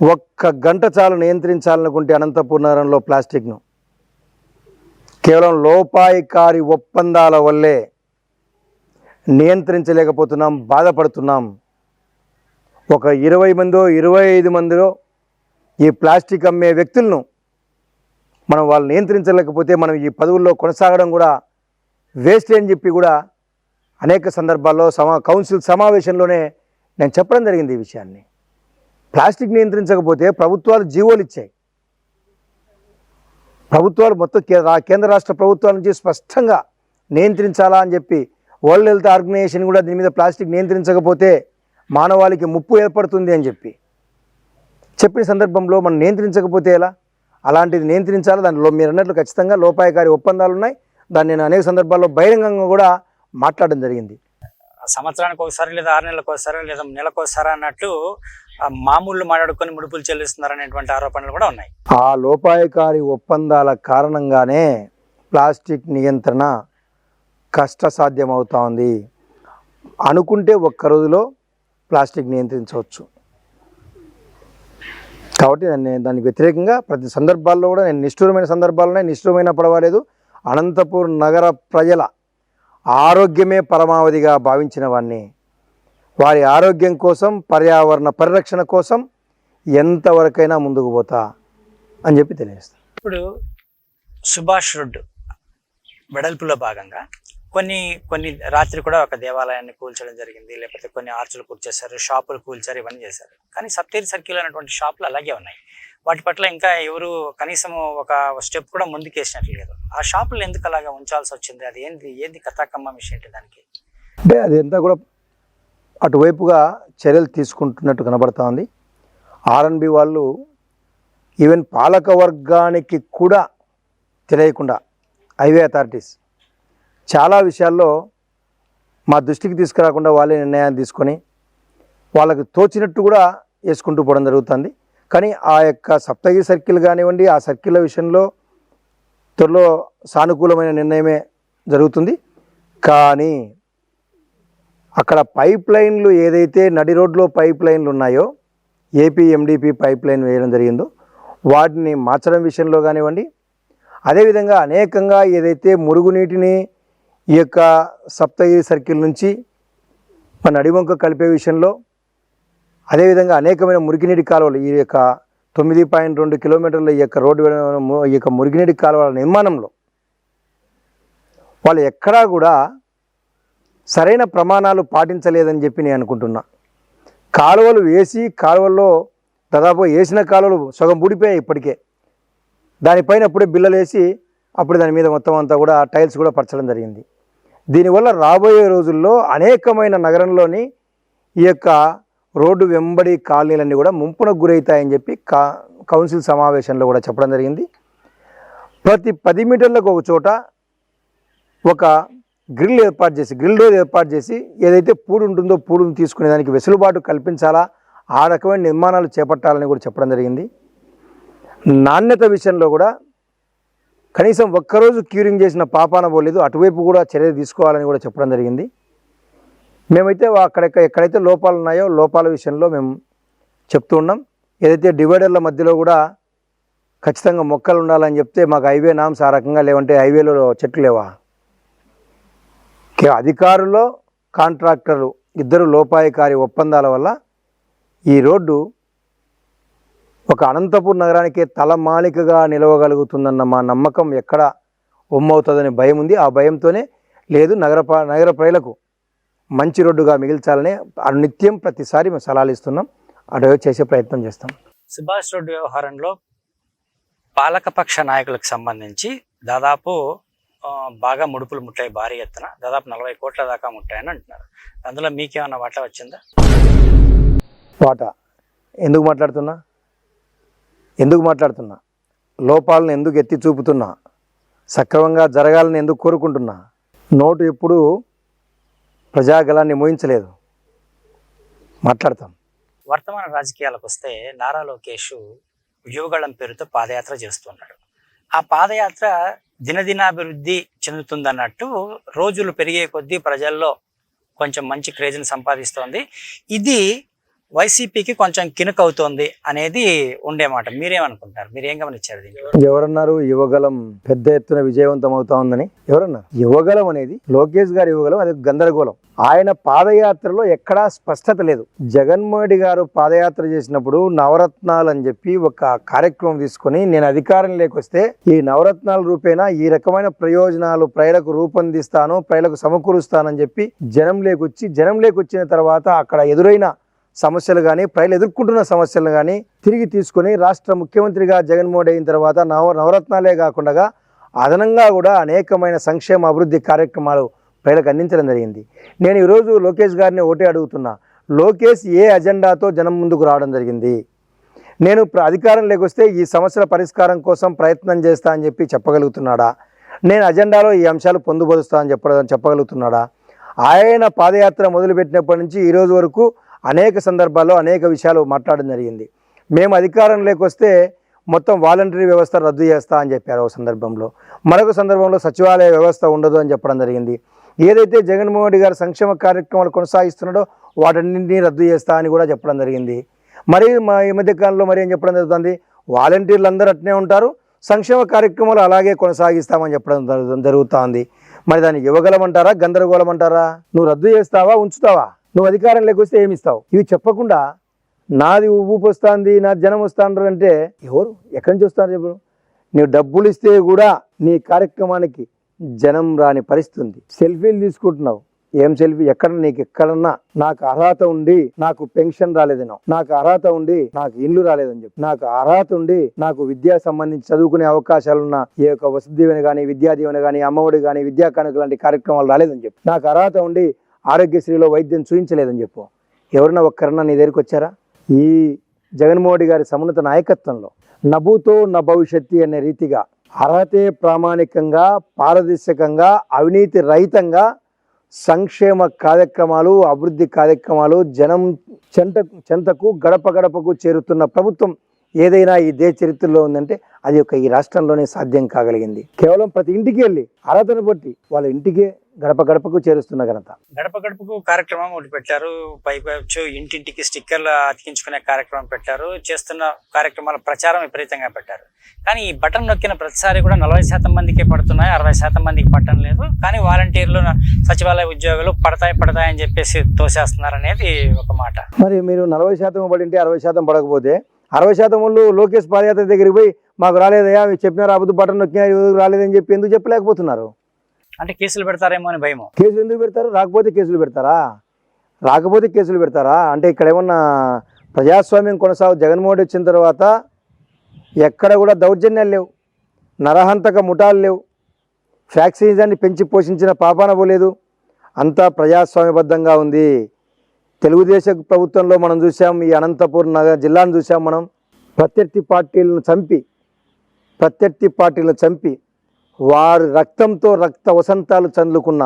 1 గంట చాలు నియంత్రించాలనుకుంటే అనంతపూర్ నగరంలో ప్లాస్టిక్ను కేవలం లోపాయికారి ఒప్పందాల వల్లే నియంత్రించలేకపోతున్నాం, బాధపడుతున్నాం. ఒక 20 మందో 25 మందిలో ఈ ప్లాస్టిక్ అమ్మే వ్యక్తులను మనం వాళ్ళు నియంత్రించలేకపోతే మనం ఈ పదవుల్లో కొనసాగడం కూడా వేస్ట్ అని చెప్పి కూడా అనేక సందర్భాల్లో కౌన్సిల్ సమావేశంలోనే నేను చెప్పడం జరిగింది ఈ విషయాన్ని. ప్లాస్టిక్ నియంత్రించకపోతే ప్రభుత్వాలు జీవోలు ఇచ్చాయి. ప్రభుత్వాలు మొత్తం కేంద్ర రాష్ట్ర ప్రభుత్వాల నుంచి స్పష్టంగా నియంత్రించాలా అని చెప్పి వరల్డ్ హెల్త్ ఆర్గనైజేషన్ కూడా దీని మీద ప్లాస్టిక్ నియంత్రించకపోతే మానవాళికి ముప్పు ఏర్పడుతుంది అని చెప్పిన సందర్భంలో మనం నియంత్రించకపోతే ఎలా? అలాంటిది నియంత్రించాలి. దాంట్లో మీరు అన్నట్లు ఖచ్చితంగా లోపాయకారి ఒప్పందాలు ఉన్నాయి. దాన్ని నేను అనేక సందర్భాల్లో బహిరంగంగా కూడా మాట్లాడడం జరిగింది. సంవత్సరానికి ఒకసారి లేదా 6 నెలలకు ఒకసారి లేదా నెలకు ఒకసారి అన్నట్లు మామూలు మాట్లాడుకొని ముడుపులు చెల్లిస్తున్నారు అనేటువంటి ఆరోపణలు కూడా ఉన్నాయి. ఆ లోపాయకారి ఒప్పందాల కారణంగానే ప్లాస్టిక్ నియంత్రణ కష్టసాధ్యమవుతా ఉంది. అనుకుంటే 1 రోజులో ప్లాస్టిక్ నియంత్రించవచ్చు, కాబట్టి దానికి వ్యతిరేకంగా ప్రతి సందర్భాల్లో కూడా నేను నిష్ఠూరమైన సందర్భాలున్నాయి, నిష్ఠూరమైన పడవలేదు. అనంతపూర్ నగర ప్రజల ఆరోగ్యమే పరమావధిగా భావించిన వాడిని, వారి ఆరోగ్యం కోసం, పర్యావరణ పరిరక్షణ కోసం ఎంతవరకైనా ముందుకు పోతా అని చెప్పి తెలియజేస్తాను. ఇప్పుడు సుభాష్ రోడ్ వెడల్పులో భాగంగా కొన్ని రాత్రి కూడా ఒక దేవాలయాన్ని కూల్చడం జరిగింది, లేకపోతే కొన్ని ఆర్చులు కూల్చేశారు, షాపులు కూల్చారు, ఇవన్నీ చేశారు. కానీ సప్తగిరి సర్కిల్ అనేటువంటి షాపులు అలాగే ఉన్నాయి. వాటి పట్ల ఇంకా ఎవరు కనీసం ఒక స్టెప్ కూడా ముందుకు వేసినట్లు లేదు. ఆ షాపులు ఎందుకు అలాగా ఉంచాల్సి వచ్చింది? అది ఏంది కథాకమ్మ విషయం ఏంటి దానికి? అంటే అది అంతా కూడా అటువైపుగా చర్యలు తీసుకుంటున్నట్టు కనబడతా ఉంది. ఆర్ఎన్బి వాళ్ళు ఈవెన్ పాలక వర్గానికి కూడా తెలియకుండా హైవే అథారిటీస్ చాలా విషయాల్లో మా దృష్టికి తీసుకురాకుండా వాళ్ళే నిర్ణయాన్ని తీసుకొని వాళ్ళకు తోచినట్టు కూడా వేసుకుంటూ పోవడం జరుగుతుంది. కానీ ఆ యొక్క సప్తగిరి సర్కిల్ కానివ్వండి, ఆ సర్కిల్ విషయంలో త్వరలో సానుకూలమైన నిర్ణయమే జరుగుతుంది. కానీ అక్కడ పైప్ లైన్లు ఏదైతే నడి రోడ్లో పైప్ లైన్లు ఉన్నాయో, ఏపీ ఎండిపి పైప్ లైన్ వేయడం జరిగిందో వాటిని మార్చడం విషయంలో కానివ్వండి, అదేవిధంగా అనేకంగా ఏదైతే మురుగునీటిని ఈ యొక్క సప్తగిరి సర్కిల్ నుంచి మన నడివంక కలిపే విషయంలో, అదేవిధంగా అనేకమైన మురికినీటి కాలువలు ఈ యొక్క 9.2 కిలోమీటర్ల ఈ యొక్క రోడ్డు ఈ యొక్క మురికినీటి కాలువల నిర్మాణంలో వాళ్ళు ఎక్కడా కూడా సరైన ప్రమాణాలు పాటించలేదని చెప్పి నేను అనుకుంటున్నా. కాలువలు వేసి కాలువల్లో దాదాపు వేసిన కాలువలు సగం బూడిపోయాయి ఇప్పటికే. దానిపైన అప్పుడే బిల్లలు వేసి అప్పుడు దాని మీద మొత్తం అంతా కూడా టైల్స్ కూడా పరచడం జరిగింది. దీనివల్ల రాబోయే రోజుల్లో అనేకమైన నగరంలోని ఈ యొక్క రోడ్డు వెంబడి కాలనీలన్నీ కూడా ముంపునకు గురవుతాయని చెప్పి కౌన్సిల్ సమావేశంలో కూడా చెప్పడం జరిగింది. ప్రతి 10 మీటర్లకు ఒక చోట ఒక గ్రిల్ డోర్ ఏర్పాటు చేసి ఏదైతే పూడు ఉంటుందో పూడును తీసుకునే దానికి వెసులుబాటు కల్పించాలా, ఆ రకమైన నిర్మాణాలు చేపట్టాలని కూడా చెప్పడం జరిగింది. నాణ్యత విషయంలో కూడా కనీసం ఒక్కరోజు క్యూరింగ్ చేసిన పాపాన పోలేదు, అటువైపు కూడా చర్య తీసుకోవాలని కూడా చెప్పడం జరిగింది. మేమైతే ఎక్కడైతే లోపాలు ఉన్నాయో లోపాల విషయంలో మేము చెప్తూ ఉన్నాం. ఏదైతే డివైడర్ల మధ్యలో కూడా ఖచ్చితంగా మొక్కలు ఉండాలని చెప్తే మాకు హైవే నామ్స్ ఆ రకంగా లేవంటే హైవేలో చెట్లు లేవా? అధికారులు కాంట్రాక్టర్లు ఇద్దరు లోపాయకారి ఒప్పందాల వల్ల ఈ రోడ్డు ఒక అనంతపూర్ నగరానికే తలమాలికగా నిలవగలుగుతుందన్న మా నమ్మకం ఎక్కడ ఒమ్మవుతుందని భయం ఉంది. ఆ భయంతోనే లేదు, నగర ప్రజలకు మంచి రోడ్డుగా మిగిల్చాలని నిత్యం ప్రతిసారి మేము సలహాలు ఇస్తున్నాం, అటు చేసే ప్రయత్నం చేస్తాం. సుభాష్ రోడ్డు వ్యవహారంలో పాలకపక్ష నాయకులకు సంబంధించి దాదాపు బాగా ముడుపులు ముట్టాయి, భారీ ఎత్తున దాదాపు 40 కోట్ల దాకా ముట్టాయని అంటున్నారు. అందులో మీకేమన్నా వాటా వచ్చిందా? వాటా ఎందుకు మాట్లాడుతున్నా, లోపాలను ఎందుకు ఎత్తి చూపుతున్నా, సక్రమంగా జరగాలని ఎందుకు కోరుకుంటున్నా. నోటు ఎప్పుడు ప్రజాగలాన్ని మోయించలేదు, మాట్లాడతాం. వర్తమాన రాజకీయాలకు వస్తే నారా లోకేష్ యువగళం పేరుతో పాదయాత్ర చేస్తున్నాడు. ఆ పాదయాత్ర దినదినాభివృద్ధి చెందుతుందన్నట్టు రోజులు పెరిగే కొద్దీ ప్రజల్లో కొంచెం మంచి క్రేజ్ని సంపాదిస్తోంది. ఇది వైసీపీకి కొంచెం కినుకవుతోంది అనేది ఉండేమాట. మీరేమనుకుంటారు? మీరేం గమనించారు దీంట్లో? ఎవరన్నారు యువగలం పెద్ద ఎత్తున విజయవంతం అవుతా ఉందని? ఎవరన్నారు? యువగలం అనేది లోకేష్ గారి యువగలం, అది గందరగోళం. ఆయన పాదయాత్రలో ఎక్కడా స్పష్టత లేదు. జగన్మోహన్ రెడ్డి గారు పాదయాత్ర చేసినప్పుడు నవరత్నాలు అని చెప్పి ఒక కార్యక్రమం తీసుకొని నేను అధికారం లేకొస్తే ఈ నవరత్నాల రూపేణా ఈ రకమైన ప్రయోజనాలు ప్రజలకు రూపొందిస్తాను, ప్రజలకు సమకూరుస్తానని చెప్పి జనం లేకొచ్చిన తర్వాత అక్కడ ఎదురైన సమస్యలు కానీ ప్రజలు ఎదుర్కొంటున్న సమస్యలను కానీ తిరిగి తీసుకొని రాష్ట్ర ముఖ్యమంత్రిగా జగన్మోహన్ అయిన తర్వాత నవరత్నాలే కాకుండా అదనంగా కూడా అనేకమైన సంక్షేమ అభివృద్ధి కార్యక్రమాలు ప్రజలకు అందించడం జరిగింది. నేను ఈరోజు లోకేష్ గారిని ఒకటే అడుగుతున్నా, లోకేష్ ఏ అజెండాతో జనం ముందుకు రావడం జరిగింది? నేను అధికారం లేకొస్తే ఈ సమస్యల పరిష్కారం కోసం ప్రయత్నం చేస్తా అని చెప్పి చెప్పగలుగుతున్నాడా? నేను అజెండాలో ఈ అంశాలు పొందుపరుస్తా అని చెప్పగలుగుతున్నాడా? ఆయన పాదయాత్ర మొదలుపెట్టినప్పటి నుంచి ఈరోజు వరకు అనేక సందర్భాల్లో అనేక విషయాలు మాట్లాడడం జరిగింది. మేము అధికారం లేకొస్తే మొత్తం వాలంటరీ వ్యవస్థ రద్దు చేస్తా అని చెప్పారు ఒక సందర్భంలో, మరొక సందర్భంలో సచివాలయ వ్యవస్థ ఉండదు అని చెప్పడం జరిగింది. ఏదైతే జగన్మోహన్ రెడ్డి గారు సంక్షేమ కార్యక్రమాలు కొనసాగిస్తున్నాడో వాటన్నింటినీ రద్దు చేస్తా అని కూడా చెప్పడం జరిగింది. మరి ఈ మధ్య కాలంలో మరి ఏం చెప్పడం జరుగుతుంది, వాలంటీర్లు అందరూ అట్నే ఉంటారు, సంక్షేమ కార్యక్రమాలు అలాగే కొనసాగిస్తామని చెప్పడం జరుగుతుంది. మరి దాన్ని ఇవ్వగలమంటారా, గందరగోళం అంటారా? నువ్వు రద్దు చేస్తావా, ఉంచుతావా? నువ్వు అధికారంలోకి వస్తే ఏమి ఇస్తావు? ఇవి చెప్పకుండా నాది ఊపు వస్తుంది, నాది జనం వస్తాండ్రు అంటే ఎవరు ఎక్కడి నుంచి వస్తారు చెప్పు? నువ్వు డబ్బులు ఇస్తే కూడా నీ కార్యక్రమానికి జనం రాని పరిస్థితి ఉంది. సెల్ఫీలు తీసుకుంటున్నావు, ఏం సెల్ఫీ? ఎక్కడన్నా నాకు అర్హత ఉండి నాకు పెన్షన్ రాలేదనో, నాకు అర్హత ఉండి నాకు ఇల్లు రాలేదని చెప్పి, నాకు అర్హత ఉండి నాకు విద్యా సంబంధించి చదువుకునే అవకాశాలున్న ఏ యొక్క వసతి దీవెన కానీ, విద్యా దీవెన కానీ, అమ్మఒడి కానీ, విద్యా కానుక లాంటి కార్యక్రమాలు రాలేదని చెప్పి, నాకు అర్హత ఉండి ఆరోగ్యశ్రీలో వైద్యం చూపించలేదని చెప్పు. ఎవరన్నా ఒక్కరన్నా నీ దగ్గరికి వచ్చారా? ఈ జగన్మోహన్ గారి సమున్నత నాయకత్వంలో నభూతో నా భవిష్యత్తు అనే రీతిగా అర్హతే ప్రామాణికంగా, పారదర్శకంగా, అవినీతి రహితంగా సంక్షేమ కార్యక్రమాలు, అభివృద్ధి కార్యక్రమాలు జనం చెంతకు గడప గడపకు చేరుతున్న ప్రభుత్వం ఏదైనా ఈ దేశ చరిత్రలో ఉందంటే అది ఒక ఈ రాష్ట్రంలోనే సాధ్యం కాగలిగింది. కేవలం ప్రతి ఇంటికి వెళ్ళి అర్హతను బట్టి వాళ్ళ ఇంటికే గడప గడపకు చేరుస్తున్న ఘనత. గడప గడపకు కార్యక్రమం ఒకటి పెట్టారు, పైపచ్చు ఇంటింటికి స్టిక్కర్లు అతికించుకునే కార్యక్రమం పెట్టారు, చేస్తున్న కార్యక్రమాల ప్రచారం విపరీతంగా పెట్టారు. కానీ ఈ బటన్ నొక్కిన ప్రతిసారి కూడా 40% మందికే పడుతున్నాయి, 60% మందికి పట్టడం లేదు. కానీ వాలంటీర్లు, సచివాలయ ఉద్యోగులు పడతాయని చెప్పేసి తోసేస్తున్నారు అనేది ఒక మాట. మరి మీరు 40% పడింటే 60% పడకపోతే 60% వాళ్ళు లోకేష్ పాదయాత్ర దగ్గరికి పోయి మాకు రాలేదయా, చెప్పినారు అబద్ధ బటన్ నొక్కినా రాలేదని చెప్పి ఎందుకు చెప్పలేకపోతున్నారు? అంటే కేసులు పెడతారేమో అని భయము. కేసులు ఎందుకు పెడతారు? రాకపోతే కేసులు పెడతారా? అంటే ఇక్కడ ఏమన్నా ప్రజాస్వామ్యం జగన్మోహన్ వచ్చిన తర్వాత ఎక్కడ కూడా దౌర్జన్యాలు లేవు, నరహంతక ముఠాలు లేవు, ఫ్యాక్సిజాన్ని పెంచి పోషించిన పాపాన పోలేదు, అంతా ప్రజాస్వామ్యబద్ధంగా ఉంది. తెలుగుదేశం ప్రభుత్వంలో మనం చూసాం, ఈ అనంతపూర్ నగర జిల్లాను చూసాం మనం. ప్రత్యర్థి పార్టీలను చంపి వారి రక్తంతో రక్త వసంతాలు చల్లుకున్న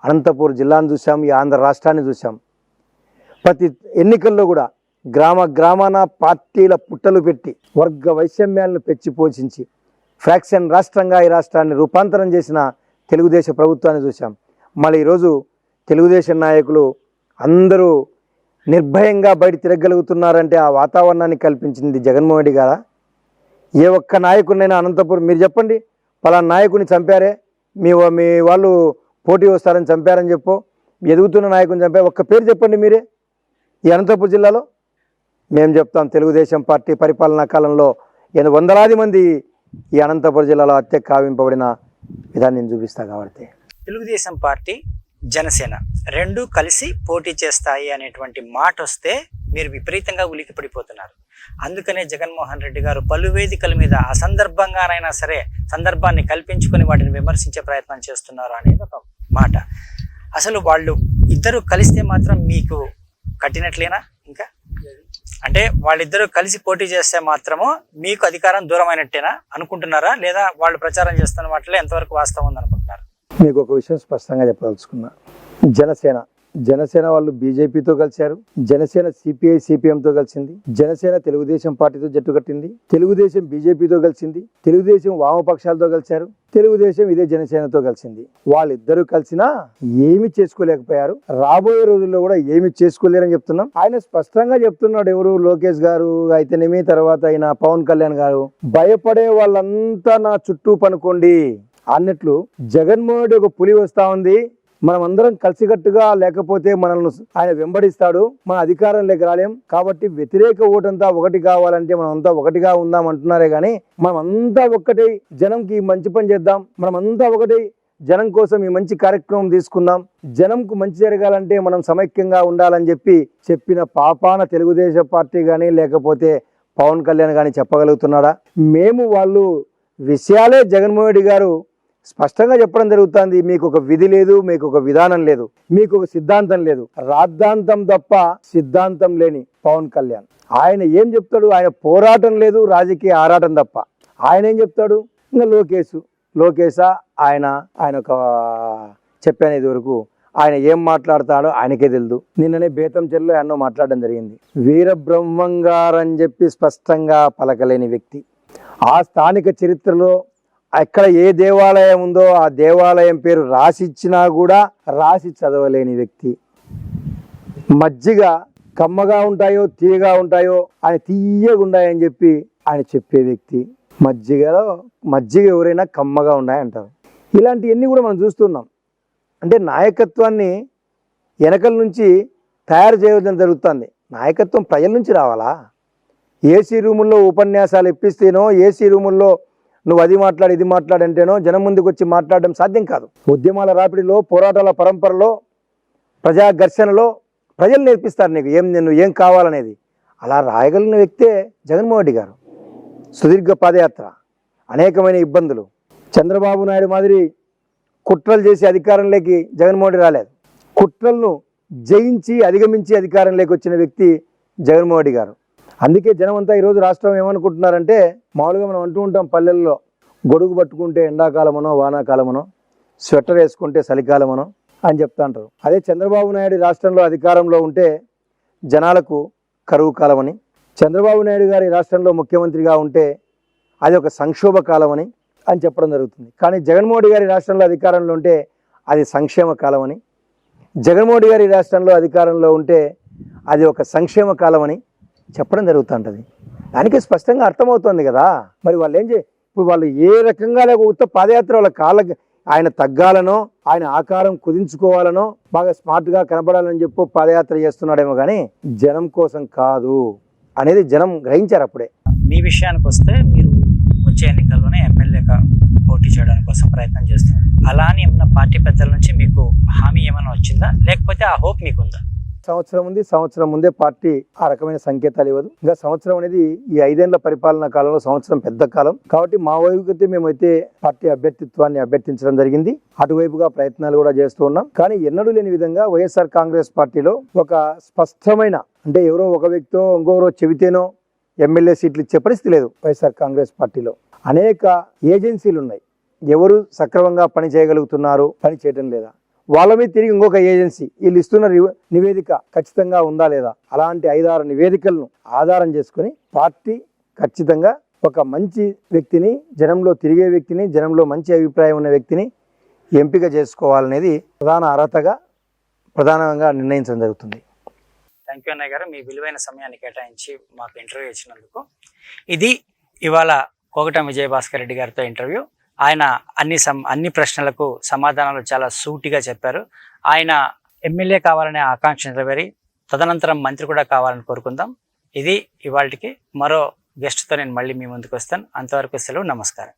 అనంతపూర్ జిల్లాను చూసాం, ఈ ఆంధ్ర రాష్ట్రాన్ని చూసాం. ప్రతి ఎన్నికల్లో కూడా గ్రామాన పార్టీల పుట్టలు పెట్టి వర్గ వైషమ్యాలను పెంచి పోషించి ఫ్రాక్షన్ రాష్ట్రంగా ఈ రాష్ట్రాన్ని రూపాంతరం చేసిన తెలుగుదేశం ప్రభుత్వాన్ని చూసాం. మళ్ళీ ఈరోజు తెలుగుదేశం నాయకులు అందరూ నిర్భయంగా బయట తిరగలుగుతున్నారంటే ఆ వాతావరణాన్ని కల్పించింది జగన్మోహన్ రెడ్డి గారా? ఏ ఒక్క నాయకుడినైనా అనంతపురం మీరు చెప్పండి, పలానా నాయకుడిని చంపారే, మీ వాళ్ళు పోటీ వస్తారని చంపారని చెప్పు, ఎదుగుతున్న నాయకుని చంపారు, ఒక్క పేరు చెప్పండి మీరే ఈ అనంతపురం జిల్లాలో. మేము చెప్తాం, తెలుగుదేశం పార్టీ పరిపాలనా కాలంలో వందలాది మంది ఈ అనంతపురం జిల్లాలో హత్య కావింపబడిన విధాన్ని నేను చూపిస్తా. కాబట్టి తెలుగుదేశం పార్టీ, జనసేన రెండు కలిసి పోటీ చేస్తాయి అనేటువంటి మాట వస్తే మీరు విపరీతంగా ఉలికి పడిపోతున్నారు. అందుకనే జగన్మోహన్ రెడ్డి గారు పలు వేదికల మీద అసందర్భంగానైనా సరే సందర్భాన్ని కల్పించుకొని వాటిని విమర్శించే ప్రయత్నం చేస్తున్నారు అనేది ఒక మాట. అసలు వాళ్ళు ఇద్దరు కలిస్తే మాత్రం మీకు కట్టినట్లేనా? ఇంకా అంటే వాళ్ళిద్దరూ కలిసి పోటీ చేస్తే మాత్రము మీకు అధికారం దూరమైనట్టేనా అనుకుంటున్నారా, లేదా వాళ్ళు ప్రచారం చేస్తున్న వాటిలో ఎంతవరకు వాస్తవం ఉందనుకుంటున్నారు? మీకు ఒక విషయం స్పష్టంగా చెప్పదలుచుకున్నా. జనసేన వాళ్ళు బీజేపీతో కలిశారు, జనసేన సిపిఐ సిపిఎంతో కలిసింది, జనసేన తెలుగుదేశం పార్టీతో జట్టు కట్టింది, తెలుగుదేశం బీజేపీతో కలిసింది, తెలుగుదేశం వామపక్షాలతో కలిశారు, తెలుగుదేశం ఇదే జనసేనతో కలిసింది. వాళ్ళిద్దరూ కలిసినా ఏమి చేసుకోలేకపోయారు, రాబోయే రోజుల్లో కూడా ఏమి చేసుకోలేరని చెప్తున్నాం. ఆయన స్పష్టంగా చెప్తున్నాడు. ఎవరు? లోకేష్ గారు అయితేనేమి, తర్వాత ఆయన పవన్ కళ్యాణ్ గారు, భయపడే వాళ్ళంతా నా చుట్టూ పనుకోండి అన్నట్లు జగన్మోహన్ రెడ్డి ఒక పులి వస్తా ఉంది, మనం అందరం కలిసికట్టుగా లేకపోతే మనల్ని ఆయన వెంబడిస్తాడు, మన అధికారంలోకి రాలేం, కాబట్టి వ్యతిరేక ఓటంతా ఒకటి కావాలంటే మనం అంతా ఒకటిగా ఉందాం అంటున్నారే కానీ మనం అంతా ఒక్కటే జనంకి మంచి పని చేద్దాం, మనం అంతా ఒకటి జనం కోసం ఈ మంచి కార్యక్రమం తీసుకుందాం, జనంకు మంచి జరగాలంటే మనం సమైక్యంగా ఉండాలని చెప్పిన పాపాన తెలుగుదేశం పార్టీ కానీ లేకపోతే పవన్ కళ్యాణ్ కానీ చెప్పగలుగుతున్నాడా? మేము వాళ్ళు విషయాలే జగన్మోహన్ రెడ్డి గారు స్పష్టంగా చెప్పడం జరుగుతుంది. మీకు ఒక విధి లేదు, మీకు ఒక విధానం లేదు, మీకు ఒక సిద్ధాంతం లేదు, రాద్ధాంతం తప్ప సిద్ధాంతం లేని పవన్ కళ్యాణ్. ఆయన ఏం చెప్తాడు? ఆయన పోరాటం లేదు, రాజకీయ ఆరాటం తప్ప. ఆయన ఏం చెప్తాడు? ఇంకా లోకేశా ఆయన ఒక చెప్పాను ఇది వరకు, ఆయన ఏం మాట్లాడతాడో ఆయనకే తెలుదు. నిన్ననే బేతంచెల్లో ఎన్నో మాట్లాడడం జరిగింది. వీరబ్రహ్మంగారని చెప్పి స్పష్టంగా పలకలేని వ్యక్తి, ఆ స్థానిక చరిత్రలో ఎక్కడ ఏ దేవాలయం ఉందో ఆ దేవాలయం పేరు రాసిచ్చినా కూడా రాసి చదవలేని వ్యక్తి, మజ్జిగ కమ్మగా ఉంటాయో తీయగా ఉంటాయో ఆయన తీయగా ఉన్నాయని చెప్పి ఆయన చెప్పే వ్యక్తి. మజ్జిగ ఎవరైనా కమ్మగా ఉన్నాయంటారు. ఇలాంటివన్నీ కూడా మనం చూస్తున్నాం. అంటే నాయకత్వాన్ని వెనకల నుంచి తయారు చేయడం జరుగుతుంది. నాయకత్వం ప్రజల నుంచి రావాలా? ఏసీ రూముల్లో ఉపన్యాసాలు ఇప్పిస్తేనో, ఏసీ రూముల్లో నువ్వు అది మాట్లాడు ఇది మాట్లాడంటేనో జనం ముందుకు వచ్చి మాట్లాడడం సాధ్యం కాదు. ఉద్యమాల రాపిడిలో, పోరాటాల పరంపరలో, ప్రజా ఘర్షణలో ప్రజలు నేర్పిస్తారు నీకు నువ్వు ఏం కావాలనేది. అలా రాయగలిగిన వ్యక్తే జగన్మోహన్ రెడ్డి గారు. సుదీర్ఘ పాదయాత్ర, అనేకమైన ఇబ్బందులు. చంద్రబాబు నాయుడు మాదిరి కుట్రలు చేసి అధికారంలోకి జగన్మోహన్ రెడ్డి రాలేదు. కుట్రలను జయించి అధిగమించి అధికారంలోకి వచ్చిన వ్యక్తి జగన్మోహన్ రెడ్డి గారు. అందుకే జనం అంతా ఈరోజు రాష్ట్రం ఏమనుకుంటున్నారంటే, మామూలుగా మనం అంటూ ఉంటాం పల్లెల్లో, గొడుగు పట్టుకుంటే ఎండాకాలమనో వానాకాలమనో, స్వెటర్ వేసుకుంటే చలికాలమనో అని చెప్తా ఉంటారు. అదే చంద్రబాబు నాయుడు రాష్ట్రంలో అధికారంలో ఉంటే జనాలకు కరువు కాలమని, చంద్రబాబు నాయుడు గారి రాష్ట్రంలో ముఖ్యమంత్రిగా ఉంటే అది ఒక సంక్షోభ కాలమని అని చెప్పడం జరుగుతుంది. కానీ జగన్మోహన్ రెడ్డి గారి రాష్ట్రంలో అధికారంలో ఉంటే అది సంక్షేమ కాలమని, జగన్మోహన్ రెడ్డి గారి రాష్ట్రంలో అధికారంలో ఉంటే అది ఒక సంక్షేమ కాలమని చెప్పడం జరుగుతుంటుంది. దానికి స్పష్టంగా అర్థమవుతుంది కదా. మరి వాళ్ళు ఇప్పుడు వాళ్ళు ఏ రకంగా లేకపోతే పాదయాత్ర వాళ్ళ కాళ్ళకి ఆయన తగ్గాలనో, ఆయన ఆకారం కుదించుకోవాలనో, బాగా స్మార్ట్గా కనపడాలని చెప్పి పాదయాత్ర చేస్తున్నాడేమో కానీ జనం కోసం కాదు అనేది జనం గ్రహించారు అప్పుడే. మీ విషయానికి వస్తే మీరు వచ్చే ఎన్నికల్లోనే ఎమ్మెల్యేగా పోటీ చేయడానికి కోసం ప్రయత్నం చేస్తున్నారు. అలా అని ఏమన్నా పార్టీ పెద్దల నుంచి మీకు హామీ ఏమైనా వచ్చిందా, లేకపోతే ఆ హోప్ మీకుందా? సంవత్సరం ముందే పార్టీ ఆ రకమైన సంకేతాలు ఇవ్వదు. ఇంకా సంవత్సరం అనేది ఈ 5 ఏళ్ల పరిపాలనా కాలంలో సంవత్సరం పెద్ద కాలం కాబట్టి మా వైపుకి మేమైతే పార్టీ అభ్యర్థిత్వాన్ని అభ్యర్థించడం జరిగింది. అటువైపుగా ప్రయత్నాలు కూడా చేస్తూ ఉన్నాం. కానీ ఎన్నడూ లేని విధంగా వైఎస్ఆర్ కాంగ్రెస్ పార్టీలో ఒక స్పష్టమైన, అంటే ఎవరో ఒక వ్యక్తితో ఇంకొకరో చెబితేనో ఎమ్మెల్యే సీట్లు ఇచ్చే పరిస్థితి లేదు. వైఎస్ఆర్ కాంగ్రెస్ పార్టీలో అనేక ఏజెన్సీలు ఉన్నాయి. ఎవరు సక్రమంగా పని చేయగలుగుతున్నారు, పని చేయడం లేదా, వాళ్ళ మీద తిరిగి ఇంకొక ఏజెన్సీ వీళ్ళు ఇస్తున్న నివేదిక ఖచ్చితంగా ఉందా లేదా, అలాంటి 5-6 నివేదికలను ఆధారం చేసుకుని పార్టీ ఖచ్చితంగా ఒక మంచి వ్యక్తిని, జనంలో తిరిగే వ్యక్తిని, జనంలో మంచి అభిప్రాయం ఉన్న వ్యక్తిని ఎంపిక చేసుకోవాలనేది ప్రధానంగా నిర్ణయించడం జరుగుతుంది. థ్యాంక్ యూ అన్నయ్య గారు, మీ విలువైన సమయాన్ని కేటాయించి మాకు ఇంటర్వ్యూ ఇచ్చినందుకు. ఇది ఇవాళ కోగటం విజయభాస్కర్ రెడ్డి గారితో ఇంటర్వ్యూ. ఆయన అన్ని ప్రశ్నలకు సమాధానాలు చాలా సూటిగా చెప్పారు. ఆయన ఎమ్మెల్యే కావాలనే ఆకాంక్ష నెరవేరి తదనంతరం మంత్రి కూడా కావాలని కోరుకుందాం. ఇది ఇవాళకి. మరో గెస్ట్తో నేను మళ్ళీ మీ ముందుకు వస్తాను. అంతవరకు సెలవు, నమస్కారం.